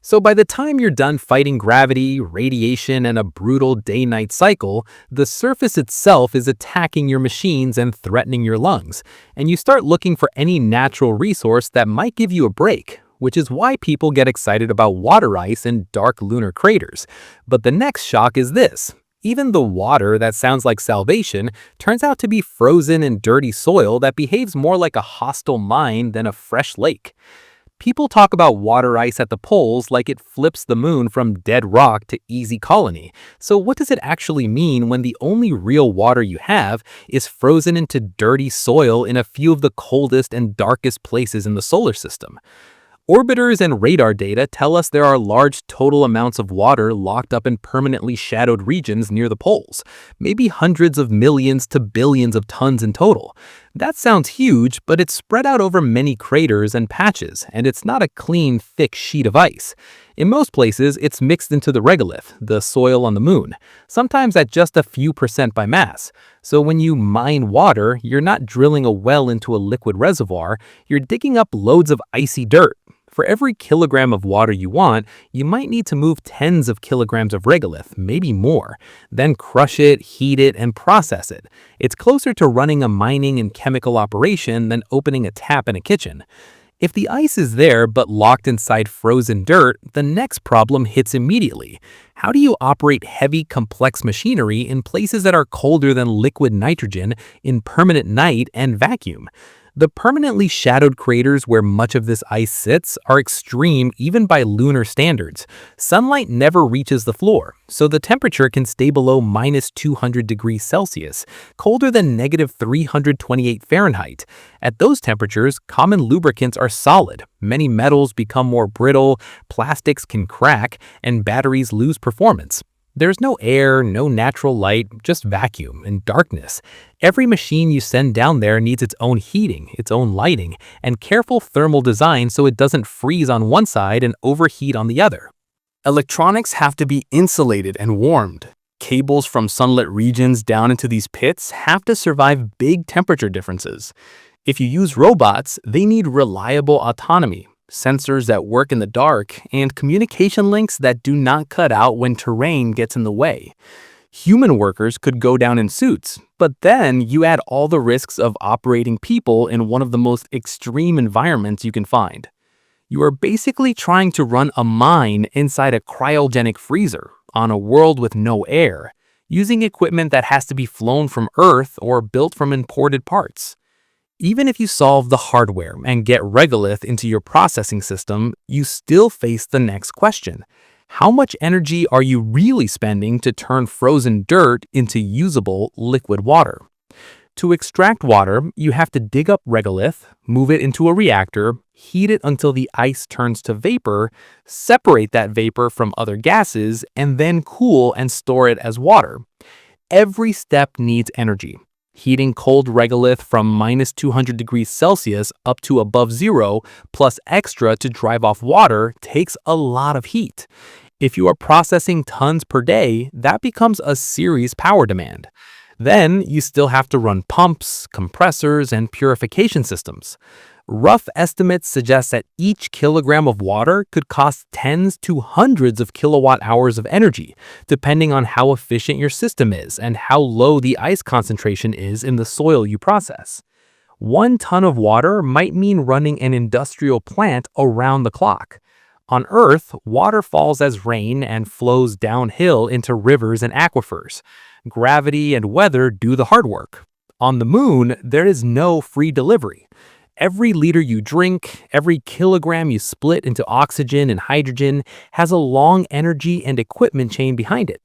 So by the time you're done fighting gravity, radiation, and a brutal day-night cycle, the surface itself is attacking your machines and threatening your lungs, and you start looking for any natural resource that might give you a break, which is why people get excited about water ice in dark lunar craters. But the next shock is this: even the water that sounds like salvation turns out to be frozen in dirty soil that behaves more like a hostile mine than a fresh lake. People talk about water ice at the poles like it flips the moon from dead rock to easy colony. So what does it actually mean when the only real water you have is frozen into dirty soil in a few of the coldest and darkest places in the solar system? Orbiters and radar data tell us there are large total amounts of water locked up in permanently shadowed regions near the poles, maybe hundreds of millions to billions of tons in total. That sounds huge, but it's spread out over many craters and patches, and it's not a clean, thick sheet of ice. In most places, it's mixed into the regolith, the soil on the moon, sometimes at just a few percent by mass. So when you mine water, you're not drilling a well into a liquid reservoir, you're digging up loads of icy dirt. For every kilogram of water you want, you might need to move tens of kilograms of regolith, maybe more, then crush it, heat it, and process it. It's closer to running a mining and chemical operation than opening a tap in a kitchen. If the ice is there but locked inside frozen dirt, the next problem hits immediately. How do you operate heavy, complex machinery in places that are colder than liquid nitrogen, in permanent night and vacuum? The permanently shadowed craters where much of this ice sits are extreme even by lunar standards. Sunlight never reaches the floor, so the temperature can stay below minus 200 degrees Celsius, colder than negative 328 Fahrenheit. At those temperatures, common lubricants are solid, many metals become more brittle, plastics can crack, and batteries lose performance. There's no air, no natural light, just vacuum and darkness. Every machine you send down there needs its own heating, its own lighting, and careful thermal design so it doesn't freeze on one side and overheat on the other. Electronics have to be insulated and warmed. Cables from sunlit regions down into these pits have to survive big temperature differences. If you use robots, they need reliable autonomy, sensors that work in the dark, and communication links that do not cut out when terrain gets in the way. Human workers could go down in suits, but then you add all the risks of operating people in one of the most extreme environments you can find. You are basically trying to run a mine inside a cryogenic freezer on a world with no air, using equipment that has to be flown from Earth or built from imported parts. Even if you solve the hardware and get regolith into your processing system, you still face the next question. How much energy are you really spending to turn frozen dirt into usable liquid water? To extract water, you have to dig up regolith, move it into a reactor, heat it until the ice turns to vapor, separate that vapor from other gases, and then cool and store it as water. Every step needs energy. Heating cold regolith from minus 200 degrees Celsius up to above zero, plus extra to drive off water, takes a lot of heat. If you are processing tons per day, that becomes a serious power demand. Then you still have to run pumps, compressors, and purification systems. Rough estimates suggest that each kilogram of water could cost tens to hundreds of kilowatt hours of energy, depending on how efficient your system is and how low the ice concentration is in the soil you process. 1 ton of water might mean running an industrial plant around the clock. On Earth, water falls as rain and flows downhill into rivers and aquifers. Gravity and weather do the hard work. On the moon, there is no free delivery. Every liter you drink, every kilogram you split into oxygen and hydrogen has a long energy and equipment chain behind it.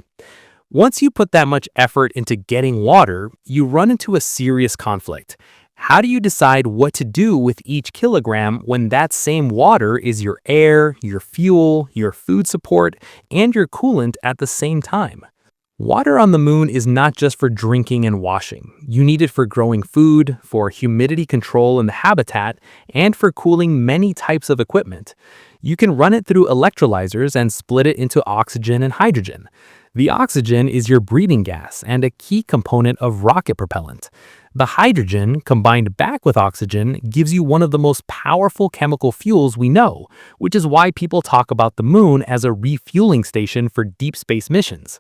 Once you put that much effort into getting water, you run into a serious conflict. How do you decide what to do with each kilogram when that same water is your air, your fuel, your food support, and your coolant at the same time? Water on the moon is not just for drinking and washing. You need it for growing food, for humidity control in the habitat, and for cooling many types of equipment. You can run it through electrolyzers and split it into oxygen and hydrogen. The oxygen is your breathing gas and a key component of rocket propellant. The hydrogen, combined back with oxygen, gives you one of the most powerful chemical fuels we know, which is why people talk about the moon as a refueling station for deep space missions.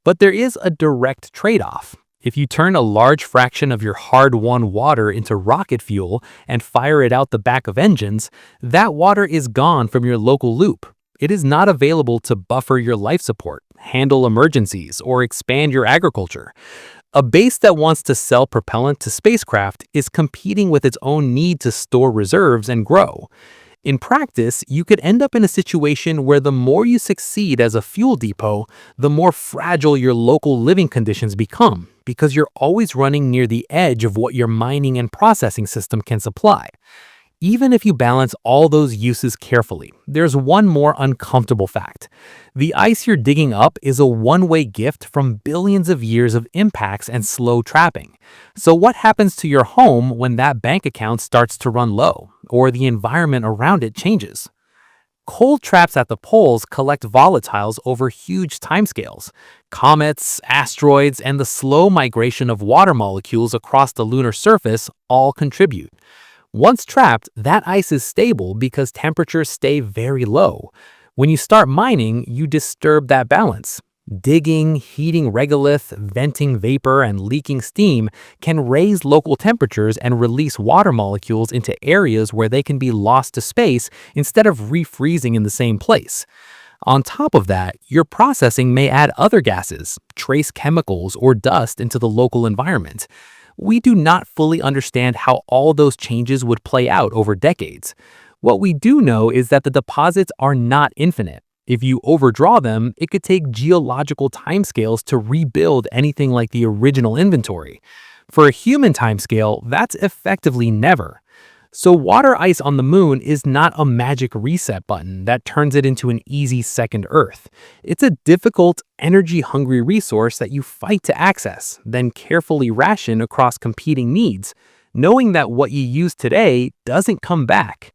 But there is a direct trade-off. If you turn a large fraction of your hard-won water into rocket fuel and fire it out the back of engines, that water is gone from your local loop. It is not available to buffer your life support, handle emergencies, or expand your agriculture. A base that wants to sell propellant to spacecraft is competing with its own need to store reserves and grow. In practice, you could end up in a situation where the more you succeed as a fuel depot, the more fragile your local living conditions become, because you're always running near the edge of what your mining and processing system can supply. Even if you balance all those uses carefully, there's one more uncomfortable fact. The ice you're digging up is a one-way gift from billions of years of impacts and slow trapping. So what happens to your home when that bank account starts to run low, or the environment around it changes? Cold traps at the poles collect volatiles over huge timescales. Comets, asteroids, and the slow migration of water molecules across the lunar surface all contribute. Once trapped, that ice is stable because temperatures stay very low. When you start mining, you disturb that balance. Digging, heating regolith, venting vapor, and leaking steam can raise local temperatures and release water molecules into areas where they can be lost to space instead of refreezing in the same place. On top of that, your processing may add other gases, trace chemicals, or dust into the local environment. We do not fully understand how all those changes would play out over decades. What we do know is that the deposits are not infinite. If you overdraw them, it could take geological timescales to rebuild anything like the original inventory. For a human timescale, that's effectively never. So water ice on the moon is not a magic reset button that turns it into an easy second Earth. It's a difficult, energy-hungry resource that you fight to access, then carefully ration across competing needs, knowing that what you use today doesn't come back.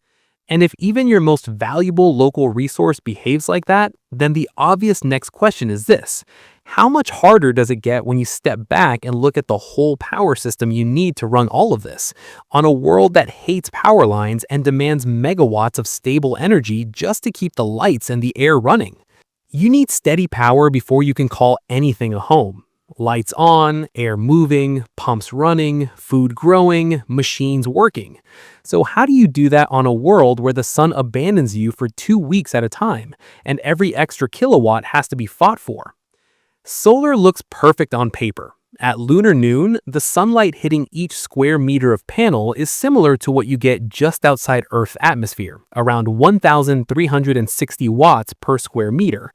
And if even your most valuable local resource behaves like that, then the obvious next question is this: how much harder does it get when you step back and look at the whole power system you need to run all of this, on a world that hates power lines and demands megawatts of stable energy just to keep the lights and the air running? You need steady power before you can call anything a home. Lights on, air moving, pumps running, food growing, machines working. So how do you do that on a world where the sun abandons you for 2 weeks at a time, and every extra kilowatt has to be fought for? Solar looks perfect on paper. At lunar noon, the sunlight hitting each square meter of panel is similar to what you get just outside Earth's atmosphere, around 1,360 watts per square meter.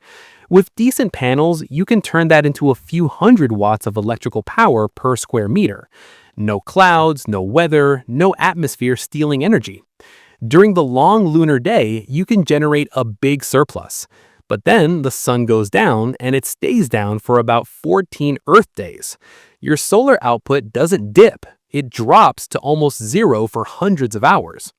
With decent panels, you can turn that into a few hundred watts of electrical power per square meter. No clouds, no weather, no atmosphere stealing energy. During the long lunar day, you can generate a big surplus. But then the sun goes down and it stays down for about 14 Earth days. Your solar output doesn't dip, it drops to almost zero for hundreds of hours.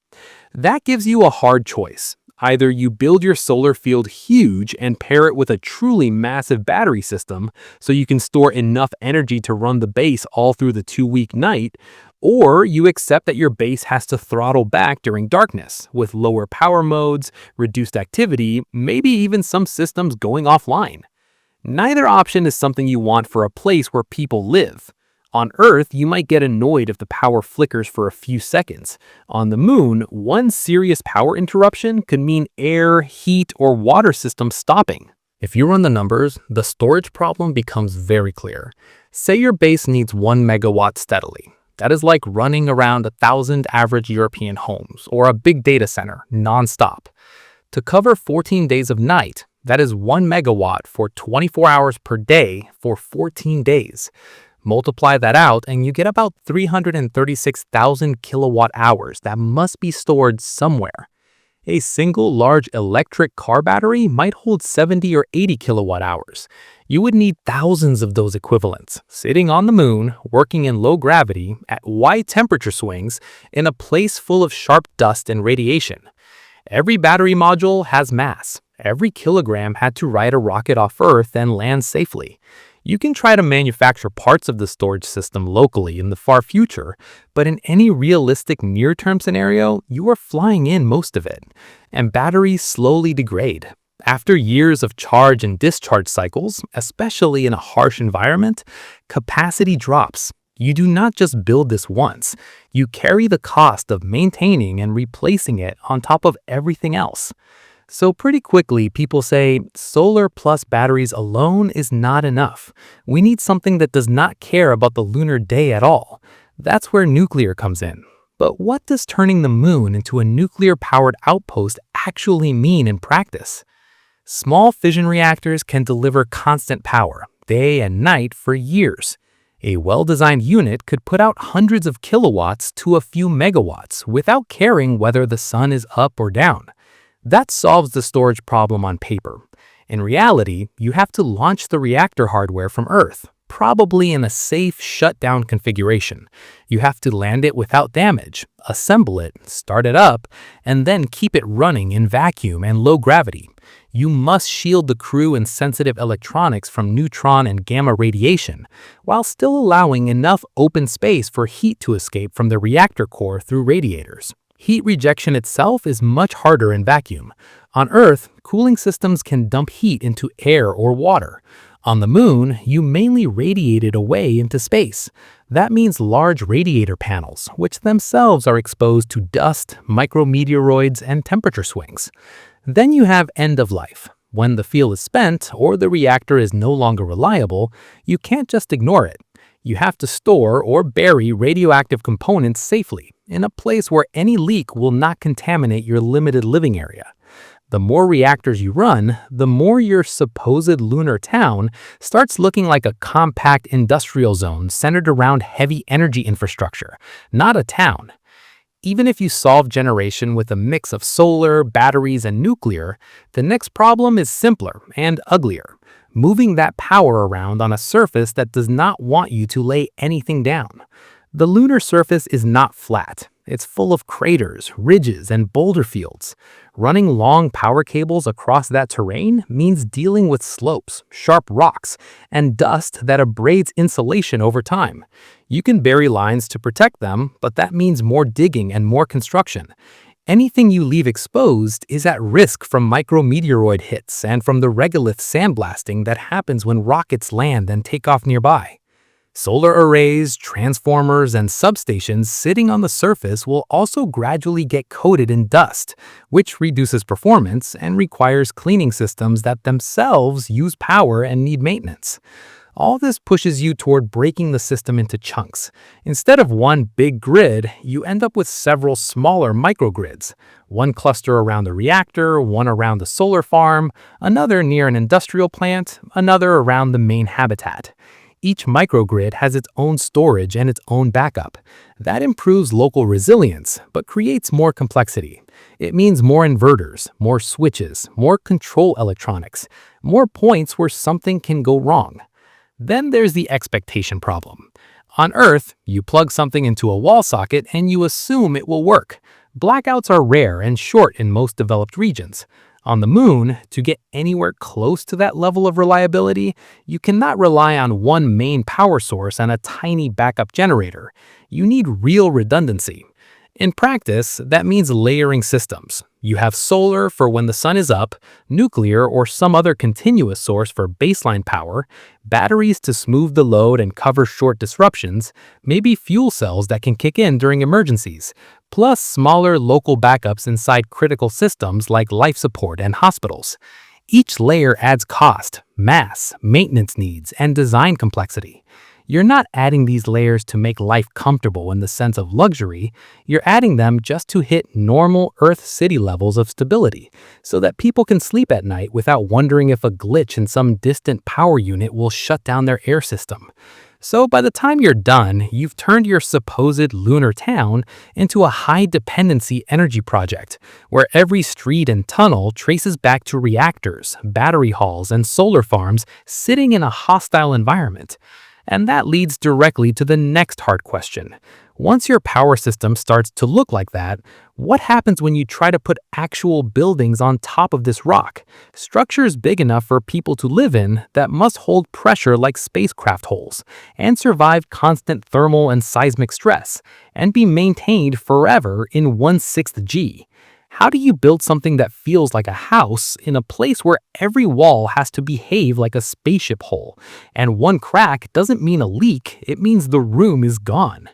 That gives you a hard choice. Either you build your solar field huge and pair it with a truly massive battery system so you can store enough energy to run the base all through the 2-week night, or you accept that your base has to throttle back during darkness, with lower power modes, reduced activity, maybe even some systems going offline. Neither option is something you want for a place where people live. On Earth, you might get annoyed if the power flickers for a few seconds. On the Moon, one serious power interruption could mean air, heat, or water systems stopping. If you run the numbers, the storage problem becomes very clear. Say your base needs 1 megawatt steadily. That is like running around 1,000 average European homes or a big data center non-stop. To cover 14 days of night, that is 1 megawatt for 24 hours per day for 14 days. Multiply that out and you get about 336,000 kilowatt hours that must be stored somewhere. A single large electric car battery might hold 70 or 80 kilowatt hours. You would need thousands of those equivalents, sitting on the moon, working in low gravity, at wide temperature swings, in a place full of sharp dust and radiation. Every battery module has mass. Every kilogram had to ride a rocket off Earth and land safely. You can try to manufacture parts of the storage system locally in the far future, but in any realistic near-term scenario, you are flying in most of it, and batteries slowly degrade. After years of charge and discharge cycles, especially in a harsh environment, capacity drops. You do not just build this once, you carry the cost of maintaining and replacing it on top of everything else. So pretty quickly, people say, solar plus batteries alone is not enough. We need something that does not care about the lunar day at all. That's where nuclear comes in. But what does turning the moon into a nuclear-powered outpost actually mean in practice? Small fission reactors can deliver constant power, day and night for years. A well-designed unit could put out hundreds of kilowatts to a few megawatts without caring whether the sun is up or down. That solves the storage problem on paper. In reality, you have to launch the reactor hardware from Earth, probably in a safe shutdown configuration. You have to land it without damage, assemble it, start it up, and then keep it running in vacuum and low gravity. You must shield the crew and sensitive electronics from neutron and gamma radiation, while still allowing enough open space for heat to escape from the reactor core through radiators. Heat rejection itself is much harder in vacuum. On Earth, cooling systems can dump heat into air or water. On the moon, you mainly radiate it away into space. That means large radiator panels, which themselves are exposed to dust, micrometeoroids, and temperature swings. Then you have end of life. When the fuel is spent or the reactor is no longer reliable, you can't just ignore it. You have to store or bury radioactive components safely in a place where any leak will not contaminate your limited living area. The more reactors you run, the more your supposed lunar town starts looking like a compact industrial zone centered around heavy energy infrastructure, not a town. Even if you solve generation with a mix of solar, batteries, and nuclear, the next problem is simpler and uglier. Moving that power around on a surface that does not want you to lay anything down. The lunar surface is not flat. It's full of craters, ridges, and boulder fields. Running long power cables across that terrain means dealing with slopes, sharp rocks, and dust that abrades insulation over time. You can bury lines to protect them, but that means more digging and more construction. Anything you leave exposed is at risk from micrometeoroid hits and from the regolith sandblasting that happens when rockets land and take off nearby. Solar arrays, transformers, and substations sitting on the surface will also gradually get coated in dust, which reduces performance and requires cleaning systems that themselves use power and need maintenance. All this pushes you toward breaking the system into chunks. Instead of one big grid, you end up with several smaller microgrids. One cluster around the reactor, one around the solar farm, another near an industrial plant, another around the main habitat. Each microgrid has its own storage and its own backup. That improves local resilience, but creates more complexity. It means more inverters, more switches, more control electronics, more points where something can go wrong. Then there's the expectation problem. On Earth, you plug something into a wall socket and you assume it will work. Blackouts are rare and short in most developed regions. On the Moon, to get anywhere close to that level of reliability, you cannot rely on one main power source and a tiny backup generator. You need real redundancy. In practice, that means layering systems. You have solar for when the sun is up, nuclear or some other continuous source for baseline power, batteries to smooth the load and cover short disruptions, maybe fuel cells that can kick in during emergencies, plus smaller local backups inside critical systems like life support and hospitals. Each layer adds cost, mass, maintenance needs, and design complexity. You're not adding these layers to make life comfortable in the sense of luxury, you're adding them just to hit normal Earth city levels of stability, so that people can sleep at night without wondering if a glitch in some distant power unit will shut down their air system. So by the time you're done, you've turned your supposed lunar town into a high-dependency energy project, where every street and tunnel traces back to reactors, battery halls, and solar farms sitting in a hostile environment. And that leads directly to the next hard question. Once your power system starts to look like that, what happens when you try to put actual buildings on top of this rock? Structures big enough for people to live in that must hold pressure like spacecraft holes, and survive constant thermal and seismic stress, and be maintained forever in 1/6 G. How do you build something that feels like a house in a place where every wall has to behave like a spaceship hole, and one crack doesn't mean a leak, it means the room is gone?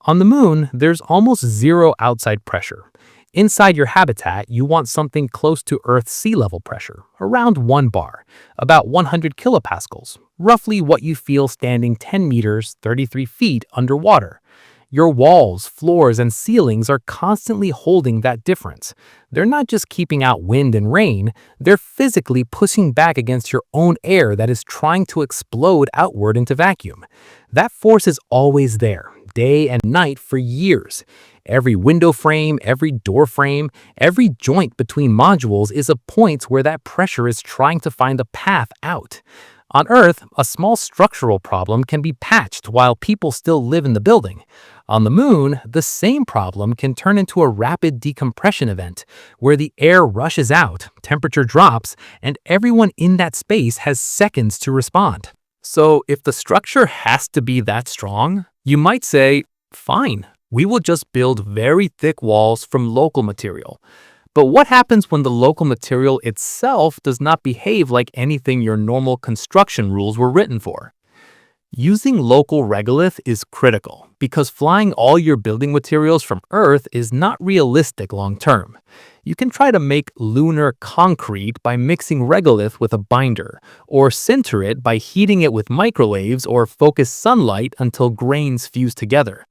On the Moon, there's almost zero outside pressure. Inside your habitat, you want something close to Earth's sea level pressure, around 1 bar, about 100 kilopascals, roughly what you feel standing 10 meters, 33 feet underwater. Your walls, floors, and ceilings are constantly holding that difference. They're not just keeping out wind and rain, they're physically pushing back against your own air that is trying to explode outward into vacuum. That force is always there, day and night for years. Every window frame, every door frame, every joint between modules is a point where that pressure is trying to find a path out. On Earth, a small structural problem can be patched while people still live in the building. On the Moon, the same problem can turn into a rapid decompression event, where the air rushes out, temperature drops, and everyone in that space has seconds to respond. So if the structure has to be that strong, you might say, fine, we will just build very thick walls from local material. But what happens when the local material itself does not behave like anything your normal construction rules were written for? Using local regolith is critical, because flying all your building materials from Earth is not realistic long-term. You can try to make lunar concrete by mixing regolith with a binder, or sinter it by heating it with microwaves or focus sunlight until grains fuse together.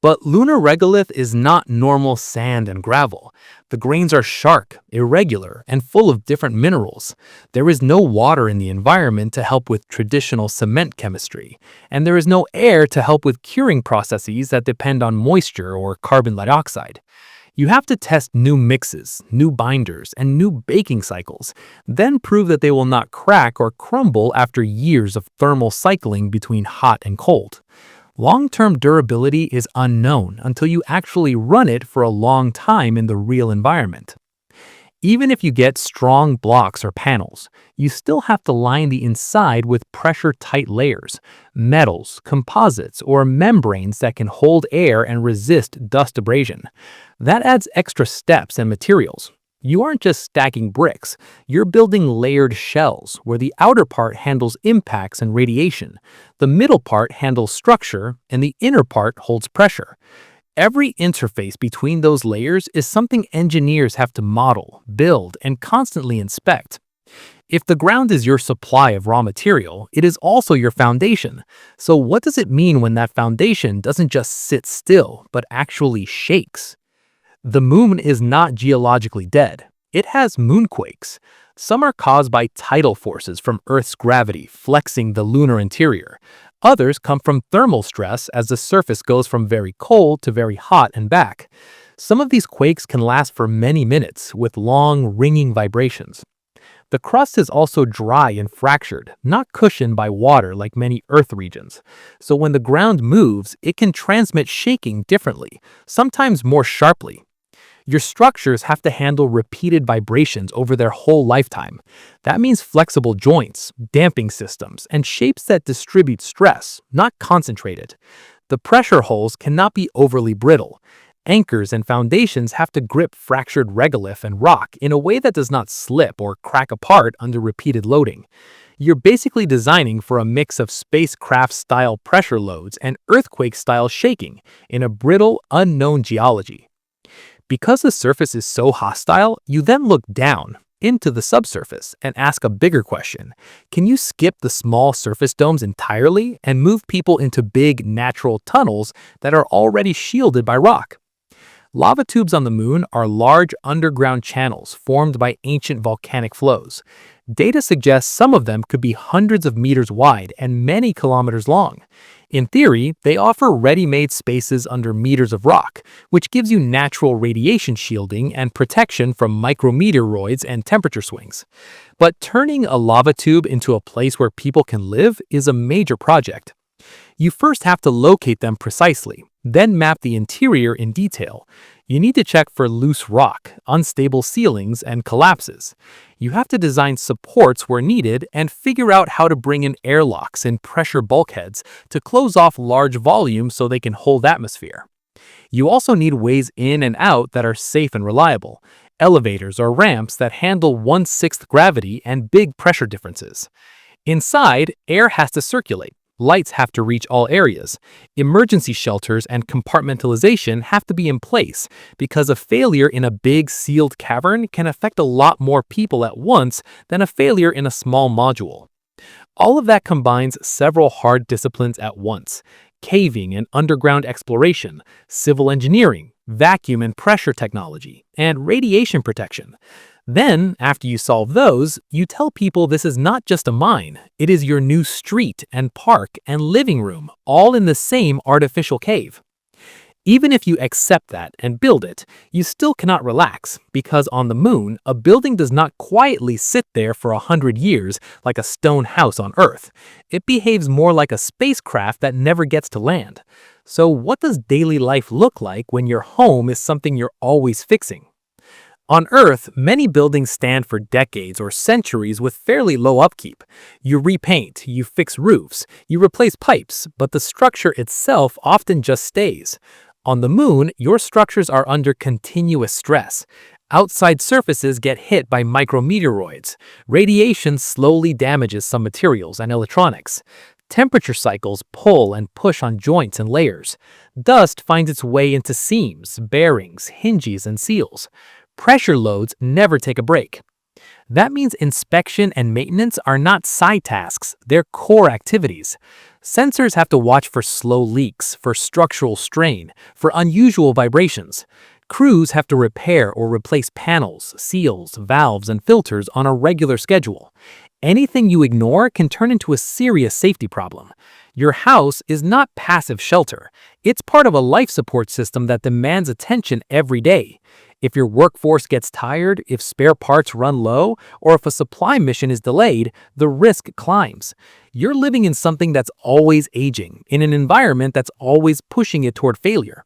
But lunar regolith is not normal sand and gravel. The grains are sharp, irregular, and full of different minerals. There is no water in the environment to help with traditional cement chemistry, and there is no air to help with curing processes that depend on moisture or carbon dioxide. You have to test new mixes, new binders, and new baking cycles, then prove that they will not crack or crumble after years of thermal cycling between hot and cold. Long-term durability is unknown until you actually run it for a long time in the real environment. Even if you get strong blocks or panels, you still have to line the inside with pressure-tight layers, metals, composites, or membranes that can hold air and resist dust abrasion. That adds extra steps and materials. You aren't just stacking bricks, you're building layered shells where the outer part handles impacts and radiation, the middle part handles structure, and the inner part holds pressure. Every interface between those layers is something engineers have to model, build, and constantly inspect. If the ground is your supply of raw material, it is also your foundation. So what does it mean when that foundation doesn't just sit still, but actually shakes? The moon is not geologically dead. It has moonquakes. Some are caused by tidal forces from Earth's gravity flexing the lunar interior. Others come from thermal stress as the surface goes from very cold to very hot and back. Some of these quakes can last for many minutes with long, ringing vibrations. The crust is also dry and fractured, not cushioned by water like many Earth regions. So when the ground moves, it can transmit shaking differently, sometimes more sharply. Your structures have to handle repeated vibrations over their whole lifetime. That means flexible joints, damping systems, and shapes that distribute stress, not concentrate it. The pressure holes cannot be overly brittle. Anchors and foundations have to grip fractured regolith and rock in a way that does not slip or crack apart under repeated loading. You're basically designing for a mix of spacecraft-style pressure loads and earthquake-style shaking in a brittle, unknown geology. Because the surface is so hostile, you then look down into the subsurface and ask a bigger question. Can you skip the small surface domes entirely and move people into big natural tunnels that are already shielded by rock? Lava tubes on the moon are large underground channels formed by ancient volcanic flows. Data suggests some of them could be hundreds of meters wide and many kilometers long. In theory, they offer ready-made spaces under meters of rock, which gives you natural radiation shielding and protection from micrometeoroids and temperature swings. But turning a lava tube into a place where people can live is a major project. You first have to locate them precisely, then map the interior in detail. You need to check for loose rock, unstable ceilings, and collapses. You have to design supports where needed and figure out how to bring in airlocks and pressure bulkheads to close off large volumes so they can hold atmosphere. You also need ways in and out that are safe and reliable, elevators or ramps that handle 1/6 gravity and big pressure differences. Inside, air has to circulate. Lights have to reach all areas. Emergency shelters and compartmentalization have to be in place because a failure in a big sealed cavern can affect a lot more people at once than a failure in a small module. All of that combines several hard disciplines at once: caving and underground exploration, civil engineering, vacuum and pressure technology, and radiation protection. Then, after you solve those, you tell people this is not just a mine, it is your new street and park and living room, all in the same artificial cave. Even if you accept that and build it, you still cannot relax, because on the moon, a building does not quietly sit there for 100 years like a stone house on Earth. It behaves more like a spacecraft that never gets to land. So what does daily life look like when your home is something you're always fixing? On Earth, many buildings stand for decades or centuries with fairly low upkeep. You repaint, you fix roofs, you replace pipes, but the structure itself often just stays. On the moon, your structures are under continuous stress. Outside surfaces get hit by micrometeoroids. Radiation slowly damages some materials and electronics. Temperature cycles pull and push on joints and layers. Dust finds its way into seams, bearings, hinges, and seals. Pressure loads never take a break. That means inspection and maintenance are not side tasks, they're core activities. Sensors have to watch for slow leaks, for structural strain, for unusual vibrations. Crews have to repair or replace panels, seals, valves, and filters on a regular schedule. Anything you ignore can turn into a serious safety problem. Your house is not passive shelter. It's part of a life support system that demands attention every day. If your workforce gets tired, if spare parts run low, or if a supply mission is delayed, the risk climbs. You're living in something that's always aging, in an environment that's always pushing it toward failure.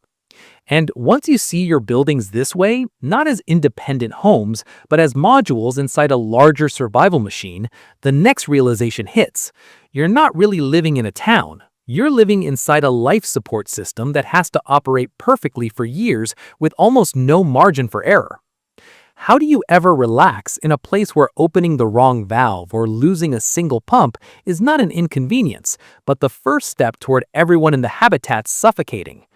And once you see your buildings this way, not as independent homes, but as modules inside a larger survival machine, the next realization hits. You're not really living in a town. You're living inside a life support system that has to operate perfectly for years with almost no margin for error. How do you ever relax in a place where opening the wrong valve or losing a single pump is not an inconvenience, but the first step toward everyone in the habitat suffocating?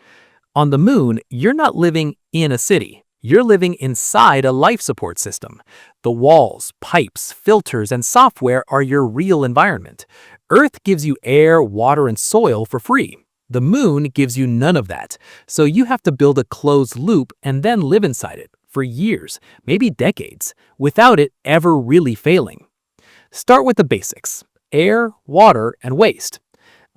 On the moon, you're not living in a city. You're living inside a life support system. The walls, pipes, filters, and software are your real environment. Earth gives you air, water, and soil for free. The moon gives you none of that, so you have to build a closed loop and then live inside it for years, maybe decades, without it ever really failing. Start with the basics: air, water, and waste.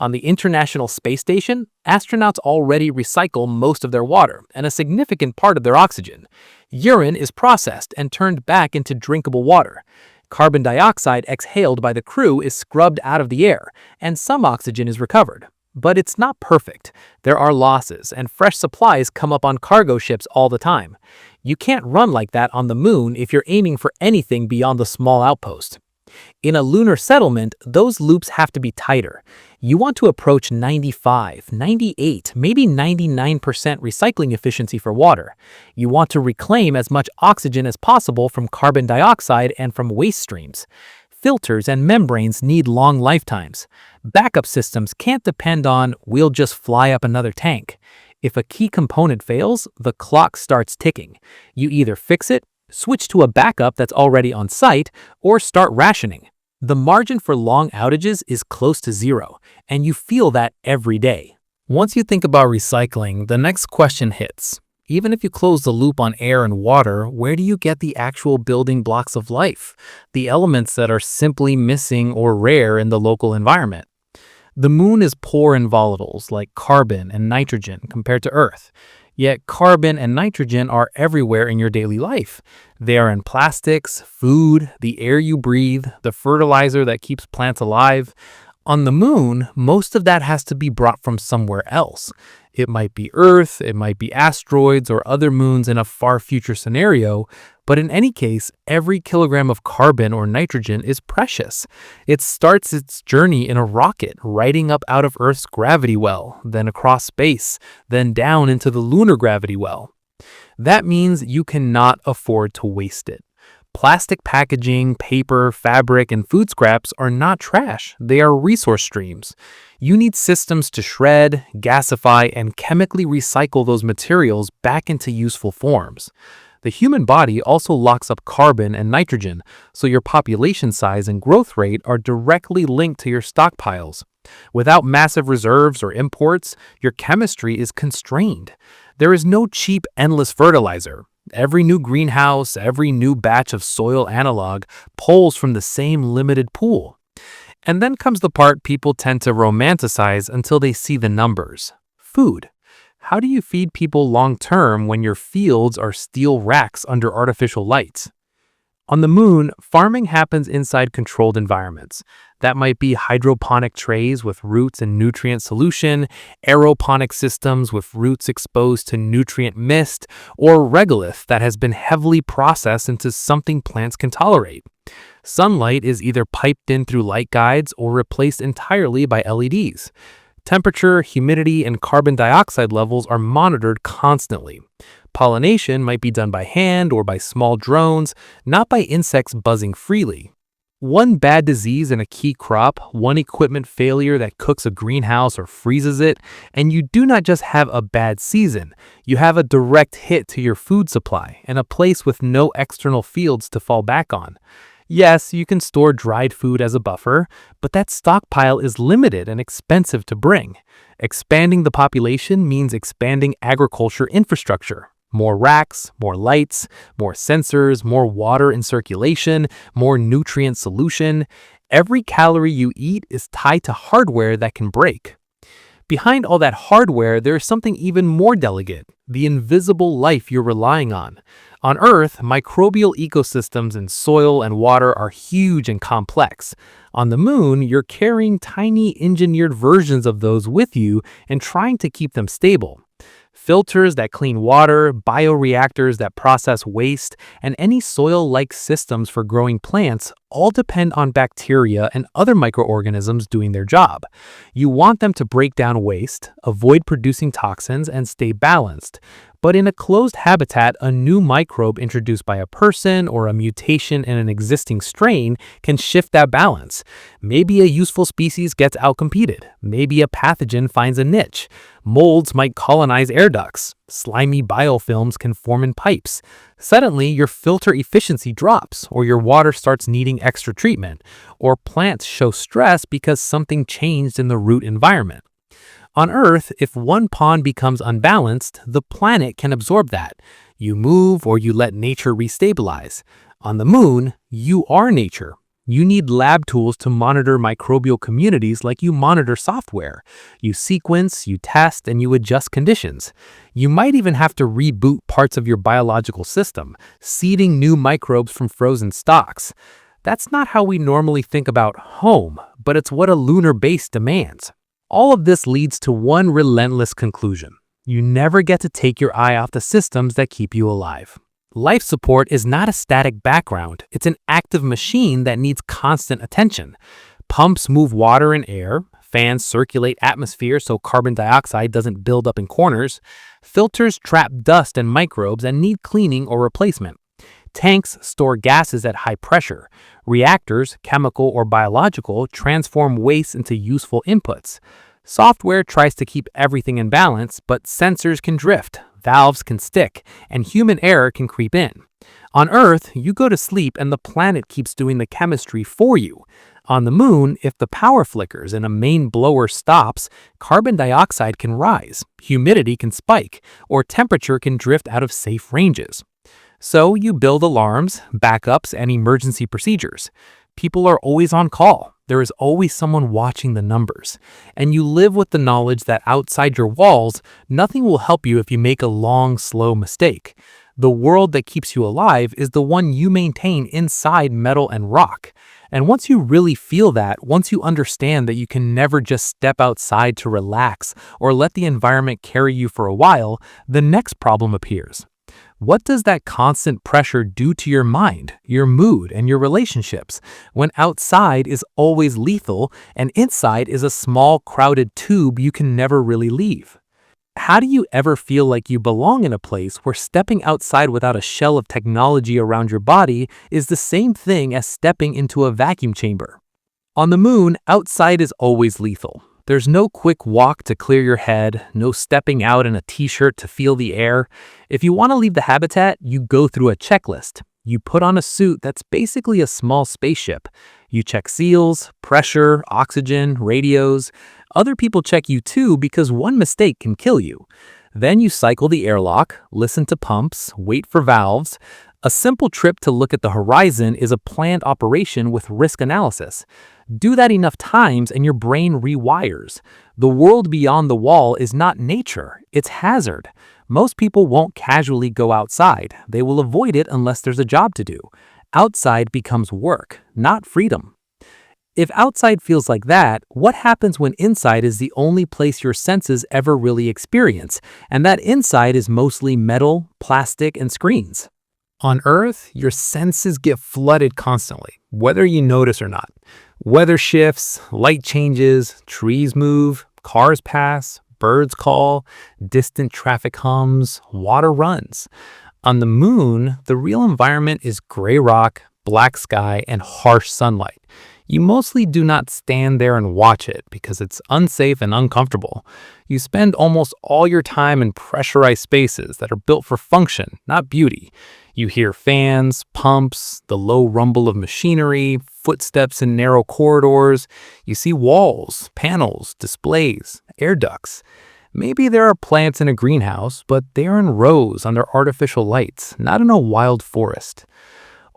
On the International Space Station, astronauts already recycle most of their water and a significant part of their oxygen. Urine is processed and turned back into drinkable water. Carbon dioxide exhaled by the crew is scrubbed out of the air, and some oxygen is recovered. But it's not perfect. There are losses, and fresh supplies come up on cargo ships all the time. You can't run like that on the moon if you're aiming for anything beyond the small outpost. In a lunar settlement, those loops have to be tighter. You want to approach 95, 98, maybe 99% recycling efficiency for water. You want to reclaim as much oxygen as possible from carbon dioxide and from waste streams. Filters and membranes need long lifetimes. Backup systems can't depend on "we'll just fly up another tank." If a key component fails, the clock starts ticking. You either fix it, switch to a backup that's already on site, or start rationing. The margin for long outages is close to zero, and you feel that every day. Once you think about recycling, the next question hits. Even if you close the loop on air and water, where do you get the actual building blocks of life? The elements that are simply missing or rare in the local environment. The moon is poor in volatiles like carbon and nitrogen compared to Earth. Yet carbon and nitrogen are everywhere in your daily life. They are in plastics, food, the air you breathe, the fertilizer that keeps plants alive. On the moon, most of that has to be brought from somewhere else. It might be Earth, it might be asteroids or other moons in a far future scenario, but in any case, every kilogram of carbon or nitrogen is precious. It starts its journey in a rocket, riding up out of Earth's gravity well, then across space, then down into the lunar gravity well. That means you cannot afford to waste it. Plastic packaging, paper, fabric, and food scraps are not trash. They are resource streams. You need systems to shred, gasify, and chemically recycle those materials back into useful forms. The human body also locks up carbon and nitrogen, so your population size and growth rate are directly linked to your stockpiles. Without massive reserves or imports, your chemistry is constrained. There is no cheap, endless fertilizer. Every new greenhouse, every new batch of soil analog pulls from the same limited pool. And then comes the part people tend to romanticize until they see the numbers. Food. How do you feed people long-term when your fields are steel racks under artificial lights? On the moon, farming happens inside controlled environments. That might be hydroponic trays with roots in nutrient solution, aeroponic systems with roots exposed to nutrient mist, or regolith that has been heavily processed into something plants can tolerate. Sunlight is either piped in through light guides or replaced entirely by LEDs. Temperature, humidity, and carbon dioxide levels are monitored constantly. Pollination might be done by hand or by small drones, not by insects buzzing freely. One bad disease in a key crop, one equipment failure that cooks a greenhouse or freezes it, and you do not just have a bad season, you have a direct hit to your food supply and a place with no external fields to fall back on. Yes, you can store dried food as a buffer, but that stockpile is limited and expensive to bring. Expanding the population means expanding agriculture infrastructure. More racks, more lights, more sensors, more water in circulation, more nutrient solution. Every calorie you eat is tied to hardware that can break. Behind all that hardware, there is something even more delicate, the invisible life you're relying on. On Earth, microbial ecosystems in soil and water are huge and complex. On the moon, you're carrying tiny engineered versions of those with you and trying to keep them stable. Filters that clean water, bioreactors that process waste, and any soil-like systems for growing plants all depend on bacteria and other microorganisms doing their job. You want them to break down waste, avoid producing toxins, and stay balanced. But in a closed habitat, a new microbe introduced by a person or a mutation in an existing strain can shift that balance. Maybe a useful species gets outcompeted. Maybe a pathogen finds a niche. Molds might colonize air ducts. Slimy biofilms can form in pipes. Suddenly, your filter efficiency drops, or your water starts needing extra treatment, or plants show stress because something changed in the root environment. On Earth, if one pond becomes unbalanced, the planet can absorb that. You move or you let nature restabilize. On the Moon, you are nature. You need lab tools to monitor microbial communities like you monitor software. You sequence, you test, and you adjust conditions. You might even have to reboot parts of your biological system, seeding new microbes from frozen stocks. That's not how we normally think about home, but it's what a lunar base demands. All of this leads to one relentless conclusion. You never get to take your eye off the systems that keep you alive. Life support is not a static background. It's an active machine that needs constant attention. Pumps move water and air. Fans circulate atmosphere so carbon dioxide doesn't build up in corners. Filters trap dust and microbes and need cleaning or replacement. Tanks store gases at high pressure. Reactors, chemical or biological, transform waste into useful inputs. Software tries to keep everything in balance, but sensors can drift, valves can stick, and human error can creep in. On Earth, you go to sleep and the planet keeps doing the chemistry for you. On the Moon, if the power flickers and a main blower stops, carbon dioxide can rise, humidity can spike, or temperature can drift out of safe ranges. So you build alarms, backups, and emergency procedures. People are always on call. There is always someone watching the numbers. And you live with the knowledge that outside your walls, nothing will help you if you make a long, slow mistake. The world that keeps you alive is the one you maintain inside metal and rock. And once you really feel that, once you understand that you can never just step outside to relax or let the environment carry you for a while, the next problem appears. What does that constant pressure do to your mind, your mood, and your relationships when outside is always lethal and inside is a small, crowded tube you can never really leave? How do you ever feel like you belong in a place where stepping outside without a shell of technology around your body is the same thing as stepping into a vacuum chamber? On the Moon, outside is always lethal. There's no quick walk to clear your head, no stepping out in a t-shirt to feel the air. If you want to leave the habitat, you go through a checklist. You put on a suit that's basically a small spaceship. You check seals, pressure, oxygen, radios. Other people check you too because one mistake can kill you. Then you cycle the airlock, listen to pumps, wait for valves. A simple trip to look at the horizon is a planned operation with risk analysis. Do that enough times and your brain rewires. The world beyond the wall is not nature, it's hazard. Most people won't casually go outside. They will avoid it unless there's a job to do. Outside becomes work, not freedom. If outside feels like that, what happens when inside is the only place your senses ever really experience, and that inside is mostly metal, plastic, and screens? On Earth, your senses get flooded constantly, whether you notice or not. Weather shifts, light changes, trees move, cars pass, birds call, distant traffic hums, water runs. On the Moon, the real environment is gray rock, black sky, and harsh sunlight. You mostly do not stand there and watch it because it's unsafe and uncomfortable. You spend almost all your time in pressurized spaces that are built for function, not beauty. You hear fans, pumps, the low rumble of machinery, footsteps in narrow corridors. You see walls, panels, displays, air ducts. Maybe there are plants in a greenhouse, but they are in rows under artificial lights, not in a wild forest.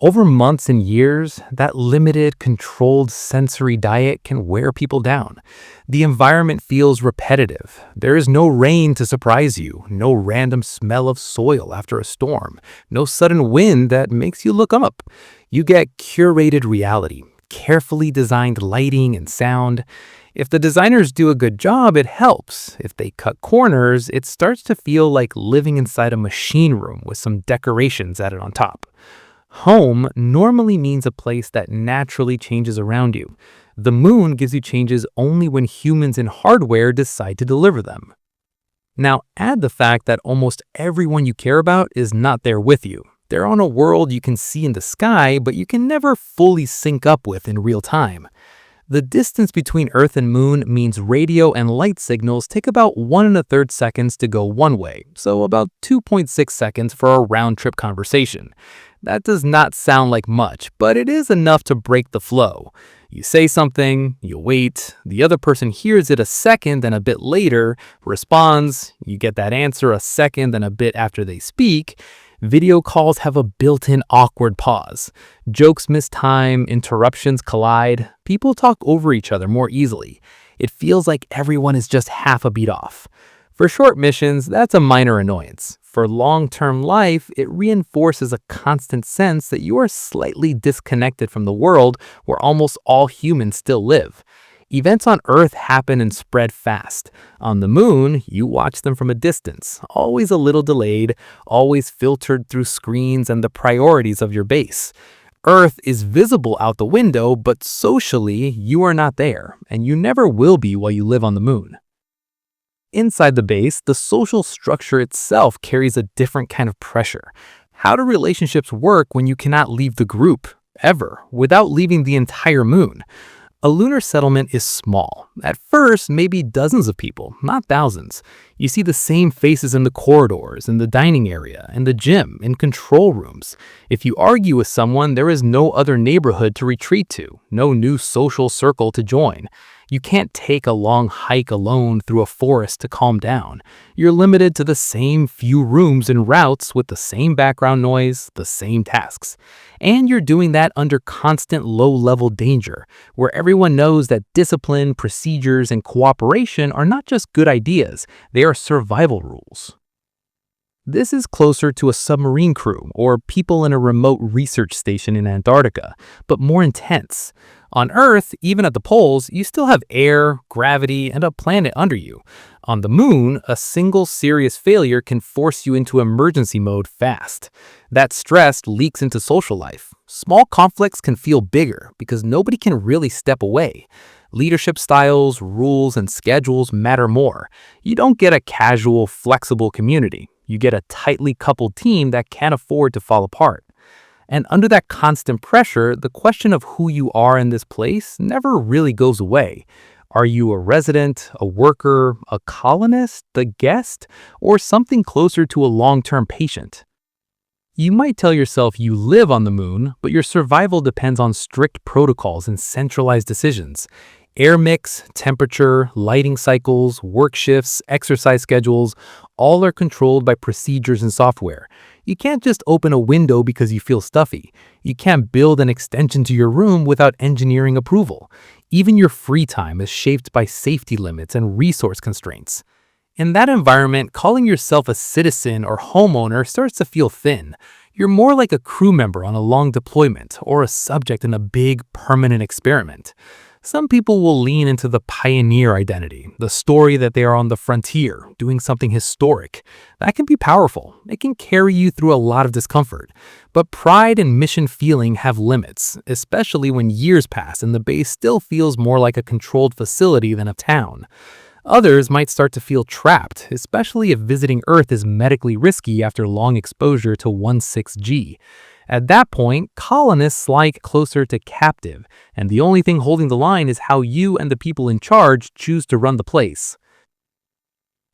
Over months and years, that limited, controlled sensory diet can wear people down. The environment feels repetitive. There is no rain to surprise you, no random smell of soil after a storm, no sudden wind that makes you look up. You get curated reality, carefully designed lighting and sound. If the designers do a good job, it helps. If they cut corners, it starts to feel like living inside a machine room with some decorations added on top. Home normally means a place that naturally changes around you. The Moon gives you changes only when humans and hardware decide to deliver them. Now, add the fact that almost everyone you care about is not there with you. They're on a world you can see in the sky, but you can never fully sync up with in real time. The distance between Earth and Moon means radio and light signals take about 1 1/3 seconds to go one way, so about 2.6 seconds for a round-trip conversation. That does not sound like much, but it is enough to break the flow. You say something, you wait, the other person hears it a second and a bit later, responds, you get that answer a second and a bit after they speak. Video calls have a built-in awkward pause. Jokes miss time, interruptions collide, people talk over each other more easily. It feels like everyone is just half a beat off. For short missions, that's a minor annoyance. For long-term life, it reinforces a constant sense that you are slightly disconnected from the world where almost all humans still live. Events on Earth happen and spread fast. On the Moon, you watch them from a distance, always a little delayed, always filtered through screens and the priorities of your base. Earth is visible out the window, but socially, you are not there, and you never will be while you live on the Moon. Inside the base, the social structure itself carries a different kind of pressure. How do relationships work when you cannot leave the group, ever, without leaving the entire Moon? A lunar settlement is small. At first, maybe dozens of people, not thousands. You see the same faces in the corridors, in the dining area, in the gym, in control rooms. If you argue with someone, there is no other neighborhood to retreat to, no new social circle to join. You can't take a long hike alone through a forest to calm down. You're limited to the same few rooms and routes with the same background noise, the same tasks. And you're doing that under constant low-level danger, where everyone knows that discipline, procedures, and cooperation are not just good ideas, they are survival rules. This is closer to a submarine crew or people in a remote research station in Antarctica, but more intense. On Earth, even at the poles, you still have air, gravity, and a planet under you. On the Moon, a single serious failure can force you into emergency mode fast. That stress leaks into social life. Small conflicts can feel bigger because nobody can really step away. Leadership styles, rules, and schedules matter more. You don't get a casual, flexible community. You get a tightly coupled team that can't afford to fall apart. And under that constant pressure, the question of who you are in this place never really goes away. Are you a resident, a worker, a colonist, a guest, or something closer to a long-term patient? You might tell yourself you live on the Moon, but your survival depends on strict protocols and centralized decisions. Air mix, temperature, lighting cycles, work shifts, exercise schedules, all are controlled by procedures and software. You can't just open a window because you feel stuffy. You can't build an extension to your room without engineering approval. Even your free time is shaped by safety limits and resource constraints. In that environment, calling yourself a citizen or homeowner starts to feel thin. You're more like a crew member on a long deployment or a subject in a big, permanent experiment. Some people will lean into the pioneer identity, the story that they are on the frontier, doing something historic. That can be powerful. It can carry you through a lot of discomfort. But pride and mission feeling have limits, especially when years pass and the base still feels more like a controlled facility than a town. Others might start to feel trapped, especially if visiting Earth is medically risky after long exposure to 16G. At that point, colonists slide closer to captive, and the only thing holding the line is how you and the people in charge choose to run the place.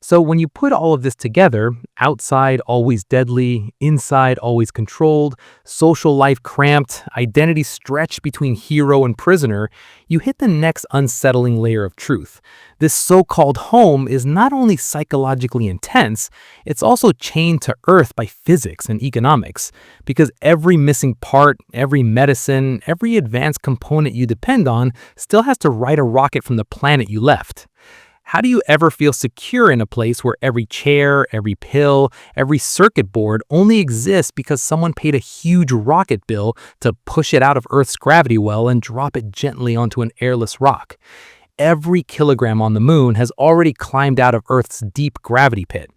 So when you put all of this together, outside always deadly, inside always controlled, social life cramped, identity stretched between hero and prisoner, you hit the next unsettling layer of truth. This so-called home is not only psychologically intense, it's also chained to Earth by physics and economics, because every missing part, every medicine, every advanced component you depend on still has to ride a rocket from the planet you left. How do you ever feel secure in a place where every chair, every pill, every circuit board only exists because someone paid a huge rocket bill to push it out of Earth's gravity well and drop it gently onto an airless rock? Every kilogram on the Moon has already climbed out of Earth's deep gravity pit.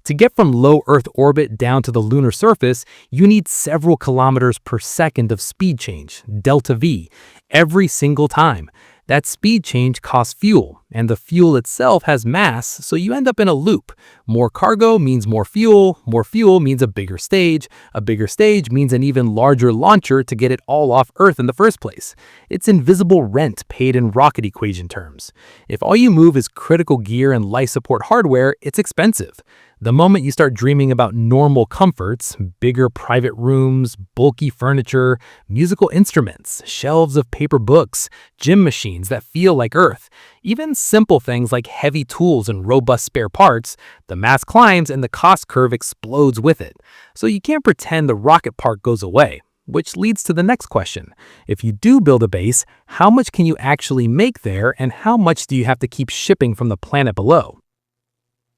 To get from low Earth orbit down to the lunar surface, you need several kilometers per second of speed change, delta V, every single time. That speed change costs fuel, and the fuel itself has mass, so you end up in a loop. More cargo means more fuel means a bigger stage means an even larger launcher to get it all off Earth in the first place. It's invisible rent paid in rocket equation terms. If all you move is critical gear and life support hardware, it's expensive. The moment you start dreaming about normal comforts, bigger private rooms, bulky furniture, musical instruments, shelves of paper books, gym machines that feel like Earth, even simple things like heavy tools and robust spare parts, the mass climbs and the cost curve explodes with it. So you can't pretend the rocket park goes away. Which leads to the next question. If you do build a base, how much can you actually make there, and how much do you have to keep shipping from the planet below?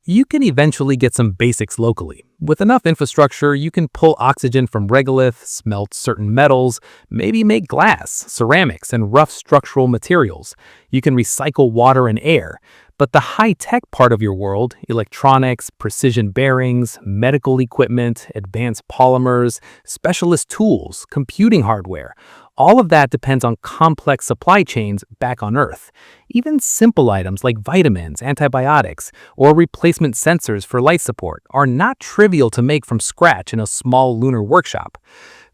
You can eventually get some basics locally. With enough infrastructure, you can pull oxygen from regolith, smelt certain metals, maybe make glass, ceramics, and rough structural materials. You can recycle water and air. But the high-tech part of your world, electronics, precision bearings, medical equipment, advanced polymers, specialist tools, computing hardware, all of that depends on complex supply chains back on Earth. Even simple items like vitamins, antibiotics, or replacement sensors for life support are not trivial to make from scratch in a small lunar workshop.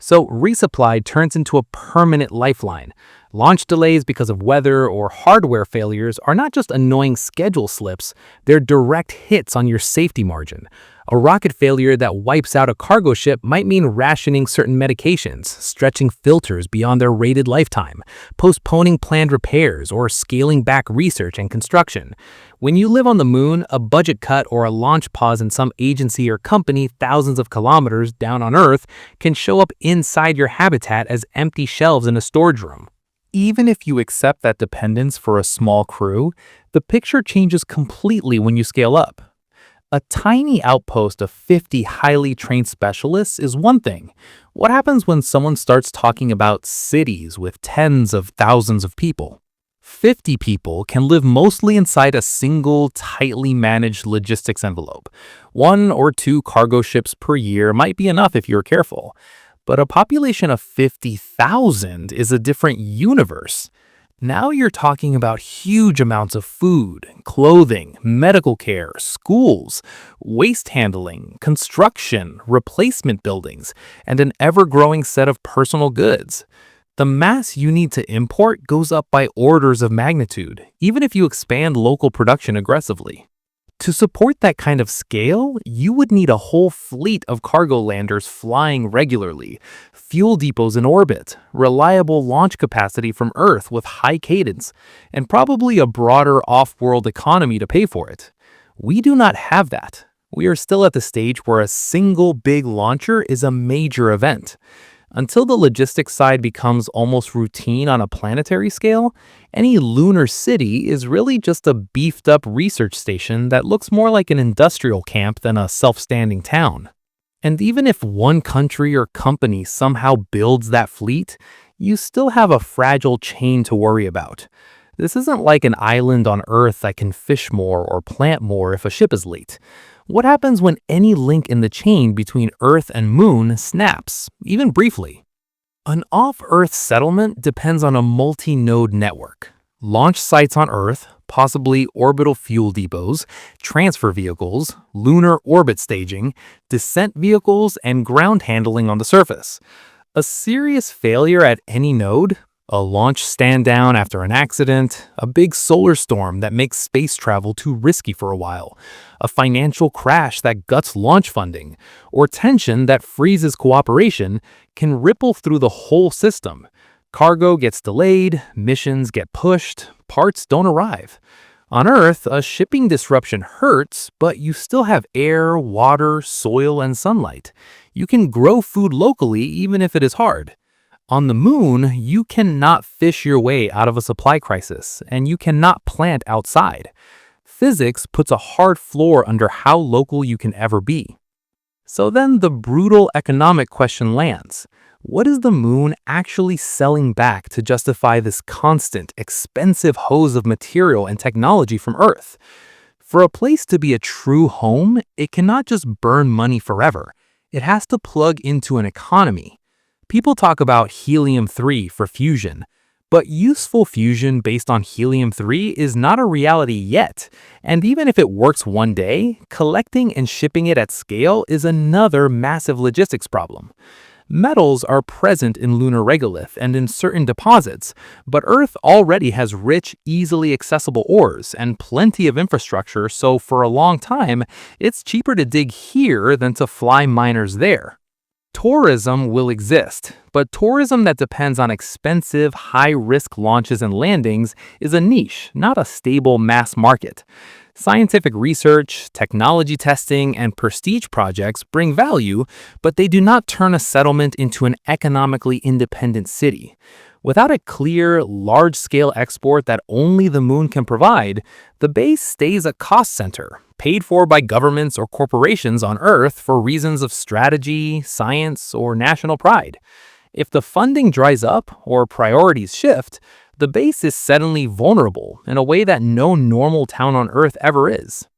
So resupply turns into a permanent lifeline. Launch delays because of weather or hardware failures are not just annoying schedule slips, they're direct hits on your safety margin. A rocket failure that wipes out a cargo ship might mean rationing certain medications, stretching filters beyond their rated lifetime, postponing planned repairs, or scaling back research and construction. When you live on the moon, a budget cut or a launch pause in some agency or company thousands of kilometers down on Earth can show up inside your habitat as empty shelves in a storage room. Even if you accept that dependence for a small crew, the picture changes completely when you scale up. A tiny outpost of 50 highly trained specialists is one thing. What happens when someone starts talking about cities with tens of thousands of people? 50 people can live mostly inside a single, tightly managed logistics envelope. 1 or 2 cargo ships per year might be enough if you're careful. But a population of 50,000 is a different universe. Now you're talking about huge amounts of food, clothing, medical care, schools, waste handling, construction, replacement buildings, and an ever-growing set of personal goods. The mass you need to import goes up by orders of magnitude, even if you expand local production aggressively. To support that kind of scale, you would need a whole fleet of cargo landers flying regularly, fuel depots in orbit, reliable launch capacity from Earth with high cadence, and probably a broader off-world economy to pay for it. We do not have that. We are still at the stage where a single big launcher is a major event. Until the logistics side becomes almost routine on a planetary scale, any lunar city is really just a beefed-up research station that looks more like an industrial camp than a self-standing town. And even if one country or company somehow builds that fleet, you still have a fragile chain to worry about. This isn't like an island on Earth that can fish more or plant more if a ship is late. What happens when any link in the chain between Earth and Moon snaps, even briefly? An off-Earth settlement depends on a multi-node network. Launch sites on Earth, possibly orbital fuel depots, transfer vehicles, lunar orbit staging, descent vehicles, and ground handling on the surface. A serious failure at any node, a launch stand down after an accident, a big solar storm that makes space travel too risky for a while, a financial crash that guts launch funding, or tension that freezes cooperation can ripple through the whole system. Cargo gets delayed, missions get pushed, parts don't arrive. On Earth, a shipping disruption hurts, but you still have air, water, soil, and sunlight. You can grow food locally even if it is hard. On the moon, you cannot fish your way out of a supply crisis, and you cannot plant outside. Physics puts a hard floor under how local you can ever be. So then the brutal economic question lands. What is the moon actually selling back to justify this constant, expensive hose of material and technology from Earth? For a place to be a true home, it cannot just burn money forever. It has to plug into an economy. People talk about helium-3 for fusion, But useful fusion based on helium-3 is not a reality yet, and even if it works one day, collecting and shipping it at scale is another massive logistics problem. Metals are present in lunar regolith and in certain deposits, but Earth already has rich, easily accessible ores and plenty of infrastructure, so for a long time, it's cheaper to dig here than to fly miners there. Tourism will exist, but tourism that depends on expensive, high-risk launches and landings is a niche, not a stable mass market. Scientific research, technology testing, and prestige projects bring value, but they do not turn a settlement into an economically independent city. Without a clear, large-scale export that only the moon can provide, the base stays a cost center, paid for by governments or corporations on Earth for reasons of strategy, science, or national pride. If the funding dries up or priorities shift, the base is suddenly vulnerable in a way that no normal town on Earth ever is.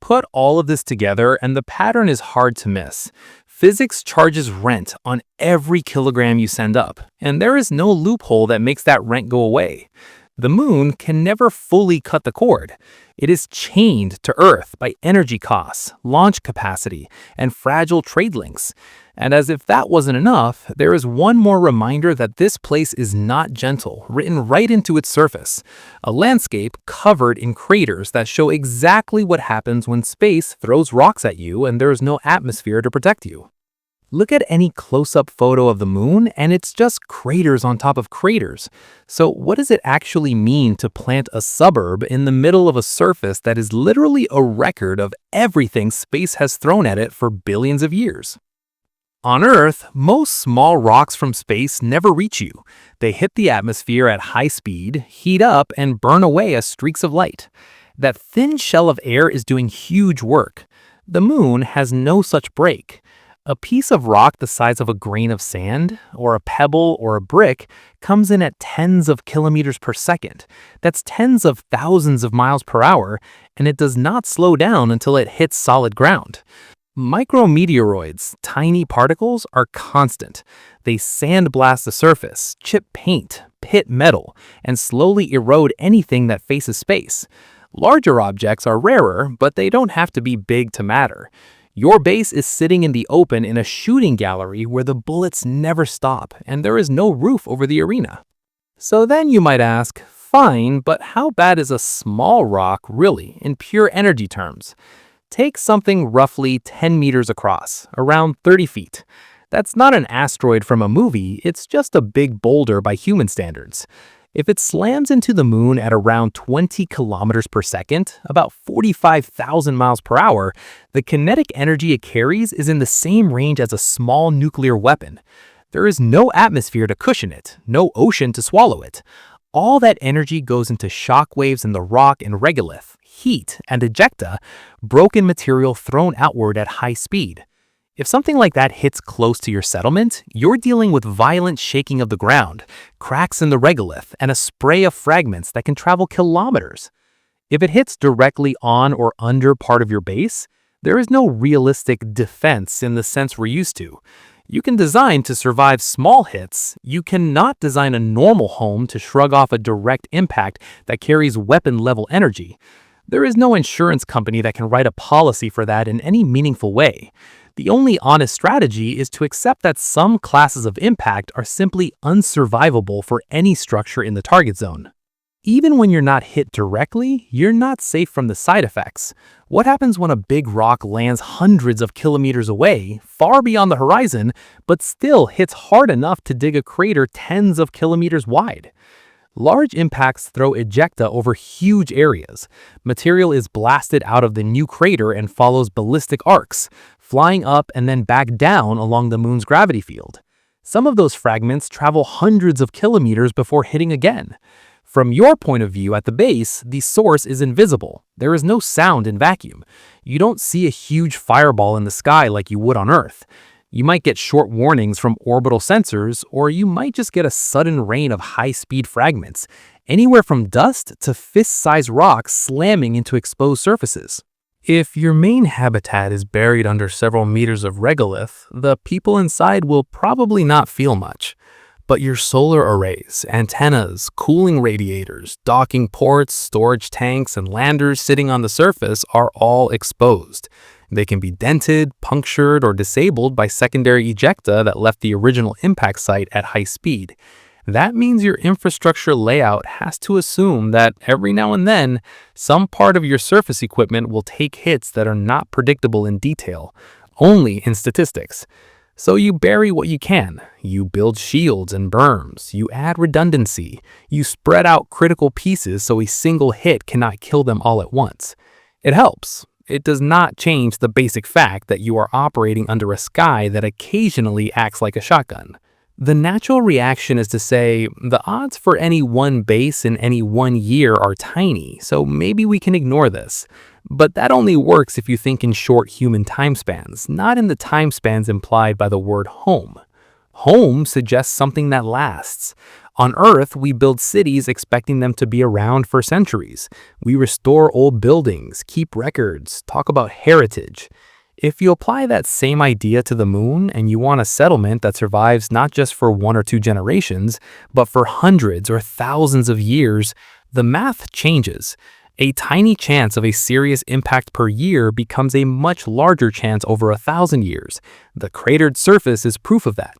Put all of this together and the pattern is hard to miss. Physics charges rent on every kilogram you send up, and there is no loophole that makes that rent go away. The moon can never fully cut the cord. It is chained to Earth by energy costs, launch capacity, and fragile trade links. And as if that wasn't enough, there is one more reminder that this place is not gentle, written right into its surface. A landscape covered in craters that show exactly what happens when space throws rocks at you and there is no atmosphere to protect you. Look at any close-up photo of the moon and it's just craters on top of craters. So what does it actually mean to plant a suburb in the middle of a surface that is literally a record of everything space has thrown at it for billions of years? On Earth, most small rocks from space never reach you. They hit the atmosphere at high speed, heat up, and burn away as streaks of light. That thin shell of air is doing huge work. The moon has no such break. A piece of rock the size of a grain of sand, or a pebble or a brick, comes in at tens of kilometers per second. That's tens of thousands of miles per hour, and it does not slow down until it hits solid ground. Micrometeoroids, tiny particles, are constant. They sandblast the surface, chip paint, pit metal, and slowly erode anything that faces space. Larger objects are rarer, but they don't have to be big to matter. Your base is sitting in the open in a shooting gallery where the bullets never stop and there is no roof over the arena. So then you might ask, fine, but how bad is a small rock really in pure energy terms? Take something roughly 10 meters across, around 30 feet. That's not an asteroid from a movie, it's just a big boulder by human standards. If it slams into the moon at around 20 kilometers per second, about 45,000 miles per hour, the kinetic energy it carries is in the same range as a small nuclear weapon. There is no atmosphere to cushion it, no ocean to swallow it. All that energy goes into shock waves in the rock and regolith, heat, and ejecta, broken material thrown outward at high speed. If something like that hits close to your settlement, you're dealing with violent shaking of the ground, cracks in the regolith, and a spray of fragments that can travel kilometers. If it hits directly on or under part of your base, there is no realistic defense in the sense we're used to. You can design to survive small hits. You cannot design a normal home to shrug off a direct impact that carries weapon-level energy. There is no insurance company that can write a policy for that in any meaningful way. The only honest strategy is to accept that some classes of impact are simply unsurvivable for any structure in the target zone. Even when you're not hit directly, you're not safe from the side effects. What happens when a big rock lands hundreds of kilometers away, far beyond the horizon, but still hits hard enough to dig a crater tens of kilometers wide? Large impacts throw ejecta over huge areas. Material is blasted out of the new crater and follows ballistic arcs, flying up and then back down along the moon's gravity field. Some of those fragments travel hundreds of kilometers before hitting again. From your point of view at the base, the source is invisible. There is no sound in vacuum. You don't see a huge fireball in the sky like you would on Earth. You might get short warnings from orbital sensors, or you might just get a sudden rain of high-speed fragments, anywhere from dust to fist-sized rocks slamming into exposed surfaces. If your main habitat is buried under several meters of regolith, the people inside will probably not feel much. But your solar arrays, antennas, cooling radiators, docking ports, storage tanks, and landers sitting on the surface are all exposed. They can be dented, punctured, or disabled by secondary ejecta that left the original impact site at high speed. That means your infrastructure layout has to assume that every now and then, some part of your surface equipment will take hits that are not predictable in detail, only in statistics. So you bury what you can. You build shields and berms. You add redundancy. You spread out critical pieces so a single hit cannot kill them all at once. It helps. It does not change the basic fact that you are operating under a sky that occasionally acts like a shotgun. The natural reaction is to say, the odds for any one base in any one year are tiny, so maybe we can ignore this. But that only works if you think in short human time spans, not in the time spans implied by the word home. Home suggests something that lasts. On Earth, we build cities expecting them to be around for centuries. We restore old buildings, keep records, talk about heritage. If you apply that same idea to the moon and you want a settlement that survives not just for 1 or 2 generations, but for hundreds or thousands of years, the math changes. A tiny chance of a serious impact per year becomes a much larger chance over 1,000 years. The cratered surface is proof of that.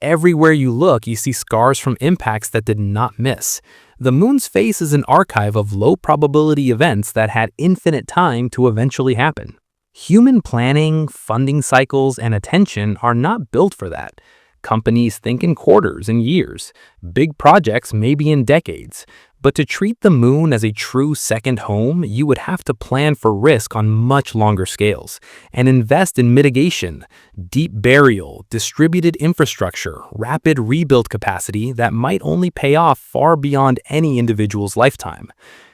Everywhere you look, you see scars from impacts that did not miss. The moon's face is an archive of low-probability events that had infinite time to eventually happen. Human planning, funding cycles, and attention are not built for that. Companies think in quarters and years. Big projects may be in decades. But to treat the moon as a true second home, you would have to plan for risk on much longer scales and invest in mitigation, deep burial, distributed infrastructure, rapid rebuild capacity that might only pay off far beyond any individual's lifetime.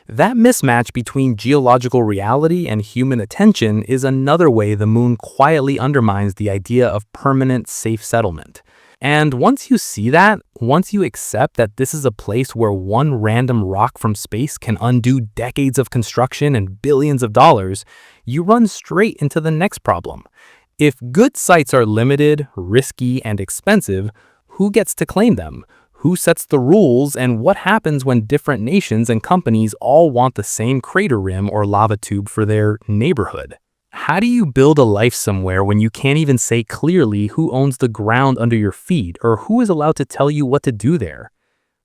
That mismatch between geological reality and human attention is another way the moon quietly undermines the idea of permanent, safe settlement. And once you see that, once you accept that this is a place where one random rock from space can undo decades of construction and billions of dollars, you run straight into the next problem. If good sites are limited, risky, and expensive, who gets to claim them? Who sets the rules, and what happens when different nations and companies all want the same crater rim or lava tube for their neighborhood? How do you build a life somewhere when you can't even say clearly who owns the ground under your feet or who is allowed to tell you what to do there?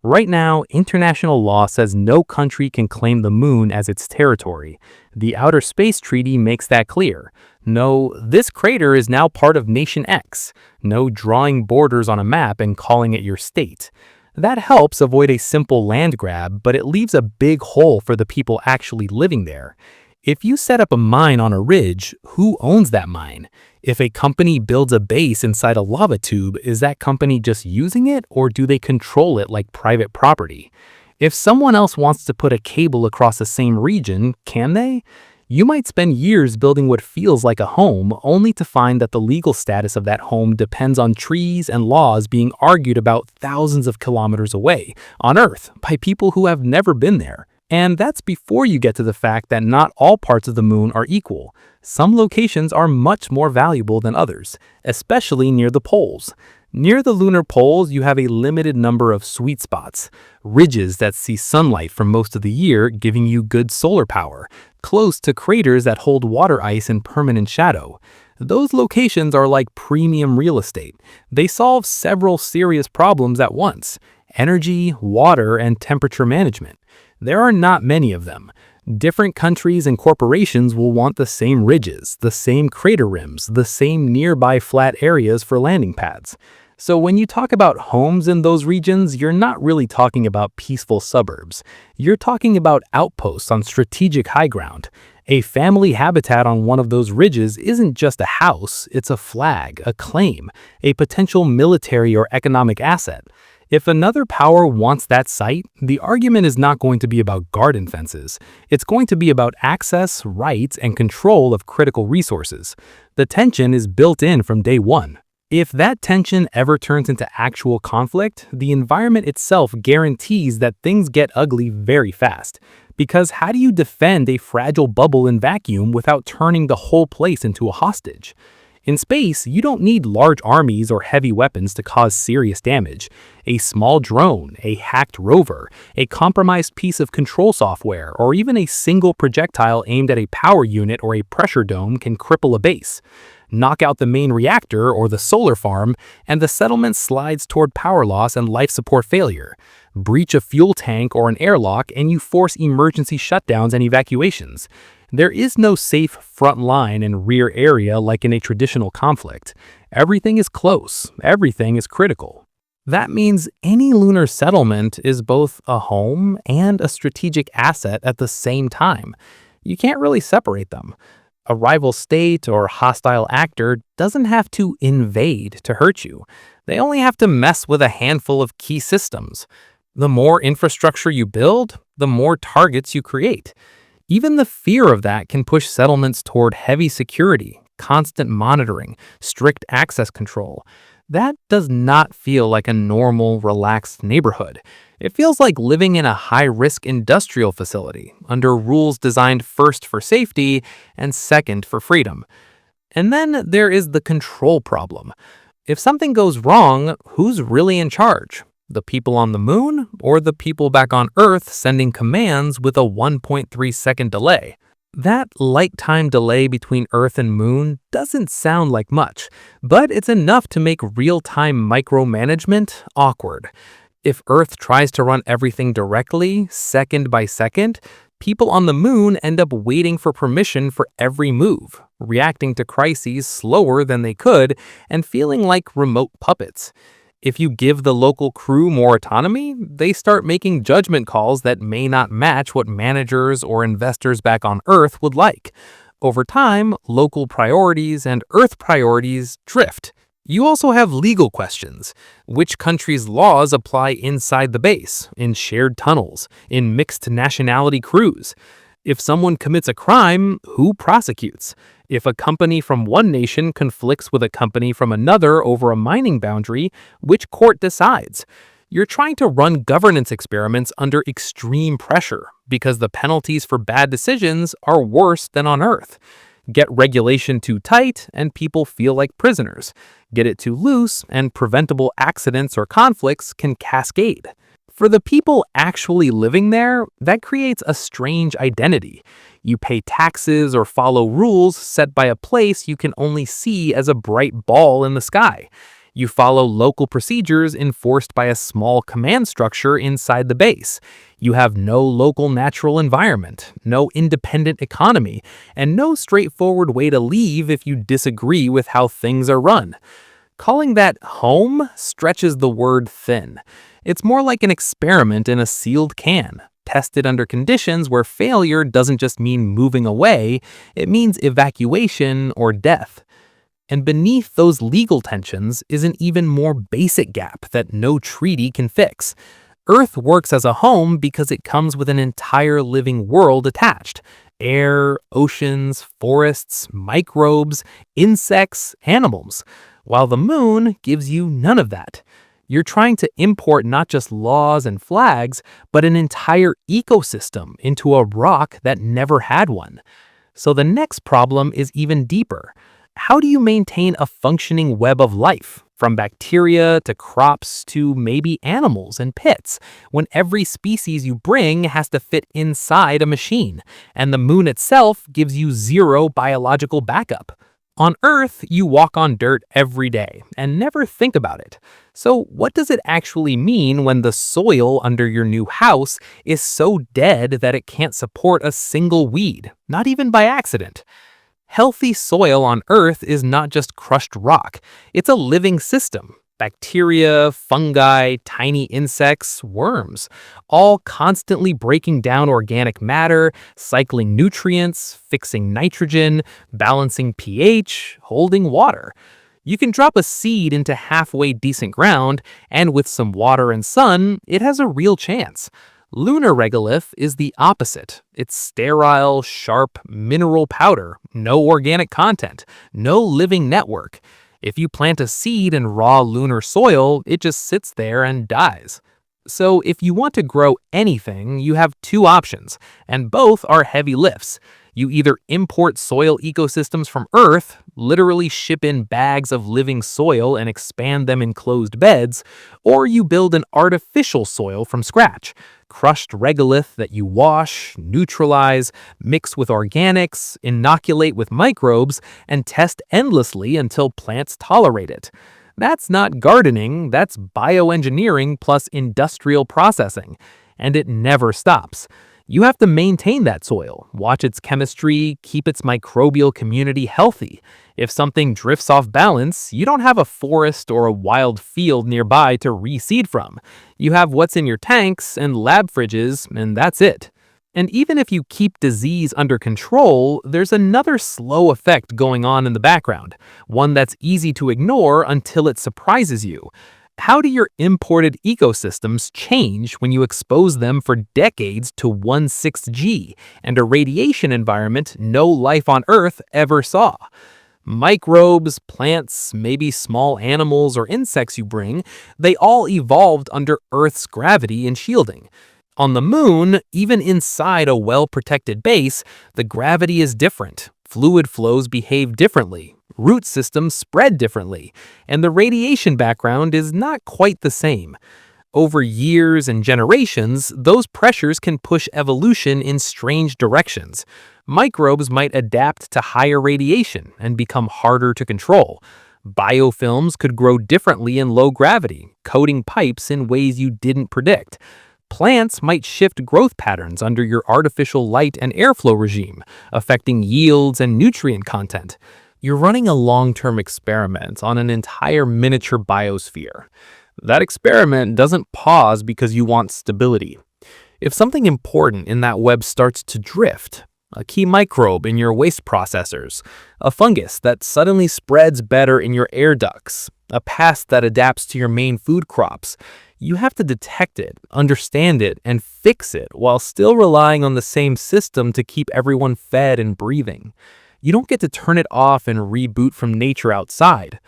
Right now, international law says no country can claim the moon as its territory. The Outer Space Treaty makes that clear. No, this crater is now part of Nation X. No drawing borders on a map and calling it your state. That helps avoid a simple land grab, but it leaves a big hole for the people actually living there. If you set up a mine on a ridge, who owns that mine? If a company builds a base inside a lava tube, is that company just using it, or do they control it like private property? If someone else wants to put a cable across the same region, can they? You might spend years building what feels like a home, only to find that the legal status of that home depends on trees and laws being argued about thousands of kilometers away, on Earth, by people who have never been there. And that's before you get to the fact that not all parts of the moon are equal. Some locations are much more valuable than others, especially near the poles. Near the lunar poles, you have a limited number of sweet spots, ridges that see sunlight for most of the year, giving you good solar power, close to craters that hold water ice in permanent shadow. Those locations are like premium real estate. They solve several serious problems at once: energy, water, and temperature management. There are not many of them. Different countries and corporations will want the same ridges, the same crater rims, the same nearby flat areas for landing pads. So when you talk about homes in those regions, you're not really talking about peaceful suburbs. You're talking about outposts on strategic high ground. A family habitat on one of those ridges isn't just a house, it's a flag, a claim, a potential military or economic asset. If another power wants that site, the argument is not going to be about garden fences. It's going to be about access, rights, and control of critical resources. The tension is built in from day one. If that tension ever turns into actual conflict, the environment itself guarantees that things get ugly very fast. Because how do you defend a fragile bubble in vacuum without turning the whole place into a hostage? In space, you don't need large armies or heavy weapons to cause serious damage. A small drone, a hacked rover, a compromised piece of control software, or even a single projectile aimed at a power unit or a pressure dome can cripple a base. Knock out the main reactor or the solar farm, and the settlement slides toward power loss and life support failure. Breach a fuel tank or an airlock, and you force emergency shutdowns and evacuations. There is no safe front line and rear area like in a traditional conflict. Everything is close, everything is critical. That means any lunar settlement is both a home and a strategic asset at the same time. You can't really separate them. A rival state or hostile actor doesn't have to invade to hurt you. They only have to mess with a handful of key systems. The more infrastructure you build, the more targets you create. Even the fear of that can push settlements toward heavy security, constant monitoring, strict access control. That does not feel like a normal, relaxed neighborhood. It feels like living in a high-risk industrial facility, under rules designed first for safety and second for freedom. And then there is the control problem. If something goes wrong, who's really in charge? The people on the moon or the people back on Earth sending commands with a 1.3-second delay? That light time delay between Earth and Moon doesn't sound like much, but it's enough to make real-time micromanagement awkward. If Earth tries to run everything directly, second by second, people on the moon end up waiting for permission for every move, reacting to crises slower than they could, and feeling like remote puppets. If you give the local crew more autonomy, they start making judgment calls that may not match what managers or investors back on Earth would like. Over time, local priorities and Earth priorities drift. You also have legal questions. Which country's laws apply inside the base, in shared tunnels, in mixed nationality crews? If someone commits a crime, who prosecutes? If a company from one nation conflicts with a company from another over a mining boundary, which court decides? You're trying to run governance experiments under extreme pressure because the penalties for bad decisions are worse than on Earth. Get regulation too tight and people feel like prisoners. Get it too loose and preventable accidents or conflicts can cascade. For the people actually living there, that creates a strange identity. You pay taxes or follow rules set by a place you can only see as a bright ball in the sky. You follow local procedures enforced by a small command structure inside the base. You have no local natural environment, no independent economy, and no straightforward way to leave if you disagree with how things are run. Calling that home stretches the word thin. It's more like an experiment in a sealed can, tested under conditions where failure doesn't just mean moving away, it means evacuation or death. And beneath those legal tensions is an even more basic gap that no treaty can fix. Earth works as a home because it comes with an entire living world attached. Air, oceans, forests, microbes, insects, animals. While the moon gives you none of that. You're trying to import not just laws and flags, but an entire ecosystem into a rock that never had one. So the next problem is even deeper. How do you maintain a functioning web of life, from bacteria to crops to maybe animals and pits, when every species you bring has to fit inside a machine, and the moon itself gives you zero biological backup? On Earth, you walk on dirt every day and never think about it. So what does it actually mean when the soil under your new house is so dead that it can't support a single weed, not even by accident? Healthy soil on Earth is not just crushed rock. It's a living system. Bacteria, fungi, tiny insects, worms, all constantly breaking down organic matter, cycling nutrients, fixing nitrogen, balancing pH, holding water. You can drop a seed into halfway decent ground, and with some water and sun, it has a real chance. Lunar regolith is the opposite. It's sterile, sharp, mineral powder, no organic content, no living network. If you plant a seed in raw lunar soil, it just sits there and dies. So, if you want to grow anything, you have two options, and both are heavy lifts. You either import soil ecosystems from Earth, literally ship in bags of living soil and expand them in closed beds, or you build an artificial soil from scratch, crushed regolith that you wash, neutralize, mix with organics, inoculate with microbes, and test endlessly until plants tolerate it. That's not gardening, that's bioengineering plus industrial processing. And it never stops. You have to maintain that soil, watch its chemistry, keep its microbial community healthy. If something drifts off balance, you don't have a forest or a wild field nearby to reseed from. You have what's in your tanks and lab fridges, and that's it. And even if you keep disease under control, there's another slow effect going on in the background, one that's easy to ignore until it surprises you. How do your imported ecosystems change when you expose them for decades to 1/6G and a radiation environment no life on Earth ever saw? Microbes, plants, maybe small animals or insects you bring, they all evolved under Earth's gravity and shielding. On the moon, even inside a well-protected base, the gravity is different. Fluid flows behave differently. Root systems spread differently. And the radiation background is not quite the same. Over years and generations, those pressures can push evolution in strange directions. Microbes might adapt to higher radiation and become harder to control. Biofilms could grow differently in low gravity, coating pipes in ways you didn't predict. Plants might shift growth patterns under your artificial light and airflow regime, affecting yields and nutrient content. You're running a long-term experiment on an entire miniature biosphere. That experiment doesn't pause because you want stability. If something important in that web starts to drift, a key microbe in your waste processors, a fungus that suddenly spreads better in your air ducts, a pest that adapts to your main food crops, you have to detect it, understand it, and fix it while still relying on the same system to keep everyone fed and breathing. You don't get to turn it off and reboot from nature outside.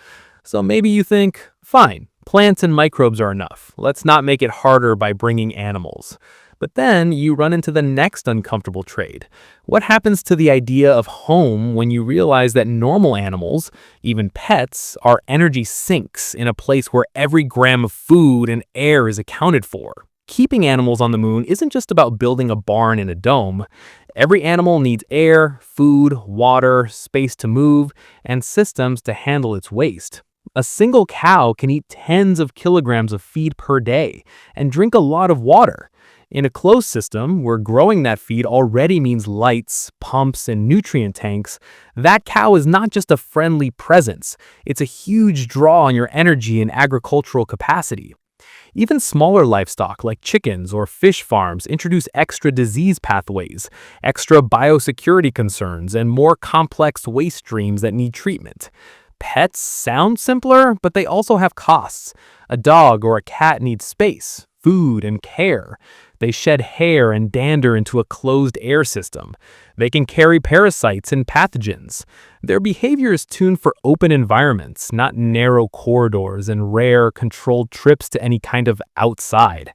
So maybe you think, fine, plants and microbes are enough. Let's not make it harder by bringing animals. But then you run into the next uncomfortable trade. What happens to the idea of home when you realize that normal animals, even pets, are energy sinks in a place where every gram of food and air is accounted for? Keeping animals on the moon isn't just about building a barn in a dome. Every animal needs air, food, water, space to move, and systems to handle its waste. A single cow can eat tens of kilograms of feed per day and drink a lot of water. In a closed system, where growing that feed already means lights, pumps, and nutrient tanks, that cow is not just a friendly presence, it's a huge draw on your energy and agricultural capacity. Even smaller livestock like chickens or fish farms introduce extra disease pathways, extra biosecurity concerns, and more complex waste streams that need treatment. Pets sound simpler, but they also have costs. A dog or a cat needs space, food, and care. They shed hair and dander into a closed air system. They can carry parasites and pathogens. Their behavior is tuned for open environments, not narrow corridors and rare, controlled trips to any kind of outside.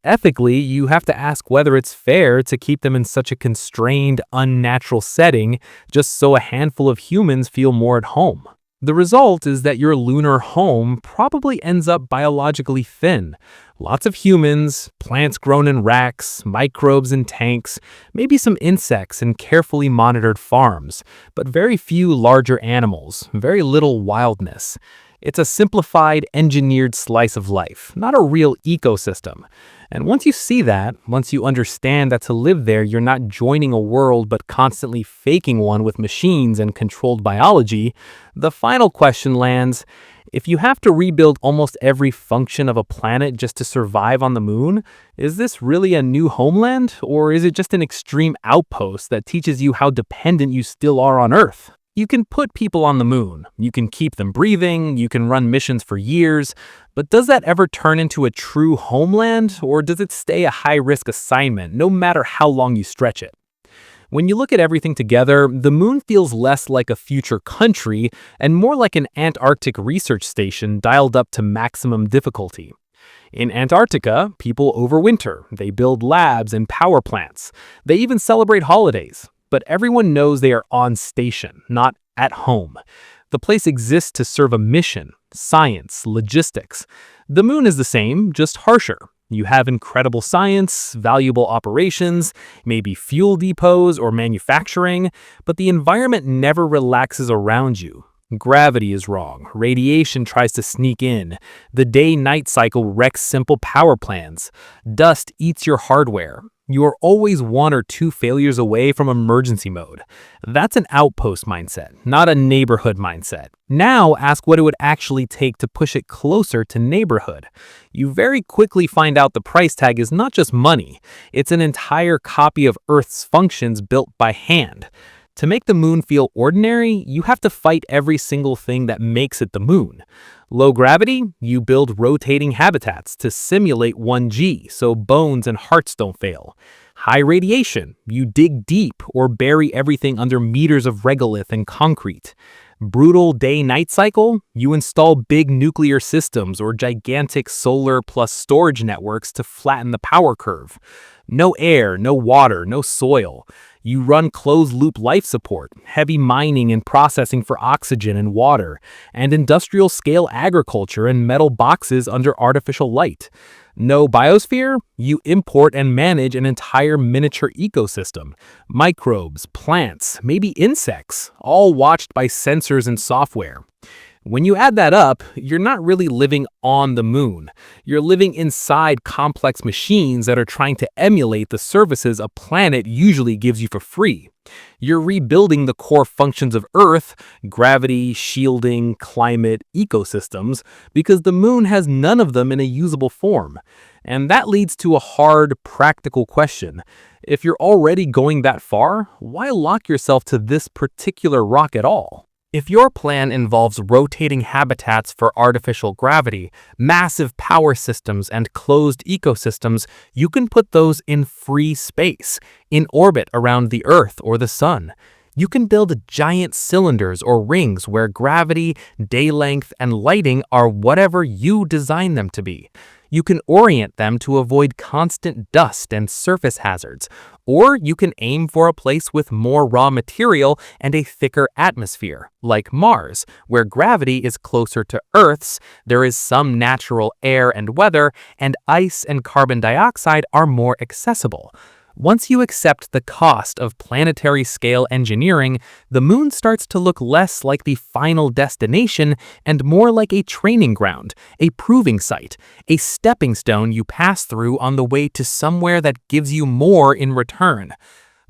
Ethically, you have to ask whether it's fair to keep them in such a constrained, unnatural setting just so a handful of humans feel more at home. The result is that your lunar home probably ends up biologically thin. Lots of humans, plants grown in racks, microbes in tanks, maybe some insects in carefully monitored farms, but very few larger animals, very little wildness. It's a simplified, engineered slice of life, not a real ecosystem. And once you see that, once you understand that to live there, you're not joining a world but constantly faking one with machines and controlled biology, the final question lands, if you have to rebuild almost every function of a planet just to survive on the moon, is this really a new homeland, or is it just an extreme outpost that teaches you how dependent you still are on Earth? You can put people on the moon, you can keep them breathing, you can run missions for years, but does that ever turn into a true homeland, or does it stay a high-risk assignment no matter how long you stretch it? When you look at everything together, the moon feels less like a future country and more like an Antarctic research station dialed up to maximum difficulty. In Antarctica, people overwinter. They build labs and power plants. They even celebrate holidays. But everyone knows they are on station, not at home. The place exists to serve a mission, science, logistics. The moon is the same, just harsher. You have incredible science, valuable operations, maybe fuel depots or manufacturing, but the environment never relaxes around you. Gravity is wrong. Radiation tries to sneak in. The day-night cycle wrecks simple power plants. Dust eats your hardware. You are always one or two failures away from emergency mode. That's an outpost mindset, not a neighborhood mindset. Now ask what it would actually take to push it closer to neighborhood. You very quickly find out the price tag is not just money. It's an entire copy of Earth's functions built by hand. To make the moon feel ordinary, you have to fight every single thing that makes it the moon. Low gravity, you build rotating habitats to simulate 1G so bones and hearts don't fail. High radiation, you dig deep or bury everything under meters of regolith and concrete. Brutal day-night cycle, you install big nuclear systems or gigantic solar plus storage networks to flatten the power curve. No air, no water, no soil. You run closed-loop life support, heavy mining and processing for oxygen and water, and industrial-scale agriculture and metal boxes under artificial light. No biosphere? You import and manage an entire miniature ecosystem. Microbes, plants, maybe insects, all watched by sensors and software. When you add that up, you're not really living on the moon. You're living inside complex machines that are trying to emulate the services a planet usually gives you for free. You're rebuilding the core functions of Earth, gravity, shielding, climate, ecosystems, because the moon has none of them in a usable form. And that leads to a hard, practical question. If you're already going that far, why lock yourself to this particular rock at all? If your plan involves rotating habitats for artificial gravity, massive power systems, and closed ecosystems, you can put those in free space, in orbit around the Earth or the Sun. You can build giant cylinders or rings where gravity, day length, and lighting are whatever you design them to be. You can orient them to avoid constant dust and surface hazards, or you can aim for a place with more raw material and a thicker atmosphere, like Mars, where gravity is closer to Earth's, there is some natural air and weather, and ice and carbon dioxide are more accessible. Once you accept the cost of planetary-scale engineering, the moon starts to look less like the final destination and more like a training ground, a proving site, a stepping stone you pass through on the way to somewhere that gives you more in return.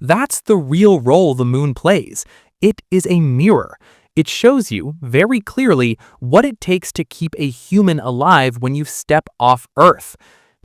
That's the real role the moon plays. It is a mirror. It shows you, very clearly, what it takes to keep a human alive when you step off Earth.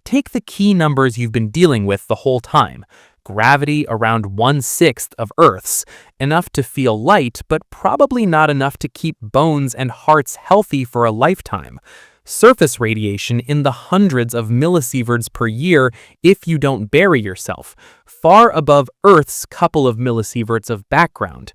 Take the key numbers you've been dealing with the whole time. Gravity around 1/6 of Earth's, enough to feel light, but probably not enough to keep bones and hearts healthy for a lifetime. Surface radiation in the hundreds of millisieverts per year if you don't bury yourself, far above Earth's couple of millisieverts of background.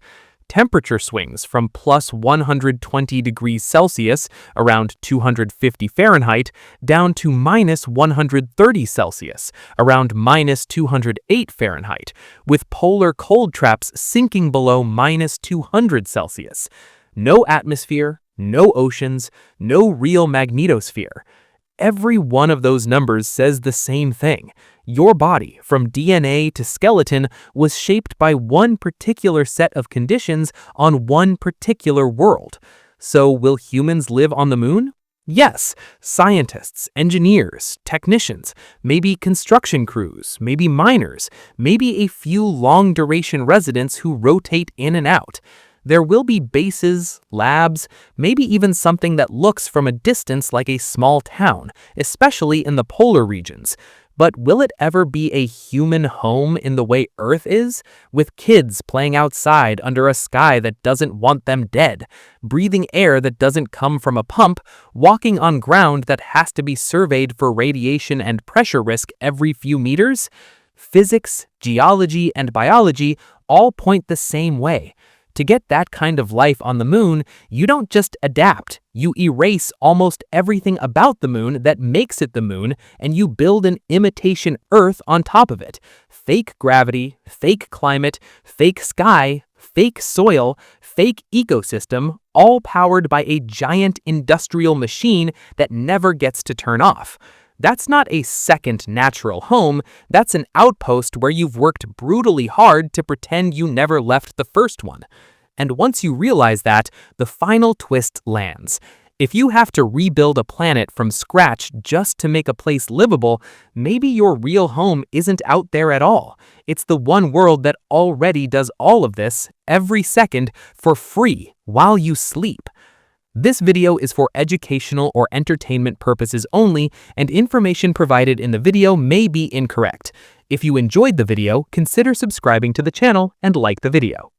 Temperature swings from plus 120 degrees Celsius, around 250 Fahrenheit, down to minus 130 Celsius, around minus 208 Fahrenheit, with polar cold traps sinking below minus 200 Celsius. No atmosphere, no oceans, no real magnetosphere. Every one of those numbers says the same thing. Your body, from DNA to skeleton, was shaped by one particular set of conditions on one particular world. So will humans live on the moon? Yes, scientists, engineers, technicians, maybe construction crews, maybe miners, maybe a few long-duration residents who rotate in and out. There will be bases, labs, maybe even something that looks from a distance like a small town, especially in the polar regions. But will it ever be a human home in the way Earth is, with kids playing outside under a sky that doesn't want them dead, breathing air that doesn't come from a pump, walking on ground that has to be surveyed for radiation and pressure risk every few meters? Physics, geology, and biology all point the same way. To get that kind of life on the moon, you don't just adapt. You erase almost everything about the moon that makes it the moon, and you build an imitation Earth on top of it. Fake gravity, fake climate, fake sky, fake soil, fake ecosystem, all powered by a giant industrial machine that never gets to turn off. That's not a second natural home, that's an outpost where you've worked brutally hard to pretend you never left the first one. And once you realize that, the final twist lands. If you have to rebuild a planet from scratch just to make a place livable, maybe your real home isn't out there at all. It's the one world that already does all of this every second for free while you sleep. This video is for educational or entertainment purposes only, and information provided in the video may be incorrect. If you enjoyed the video, consider subscribing to the channel and like the video.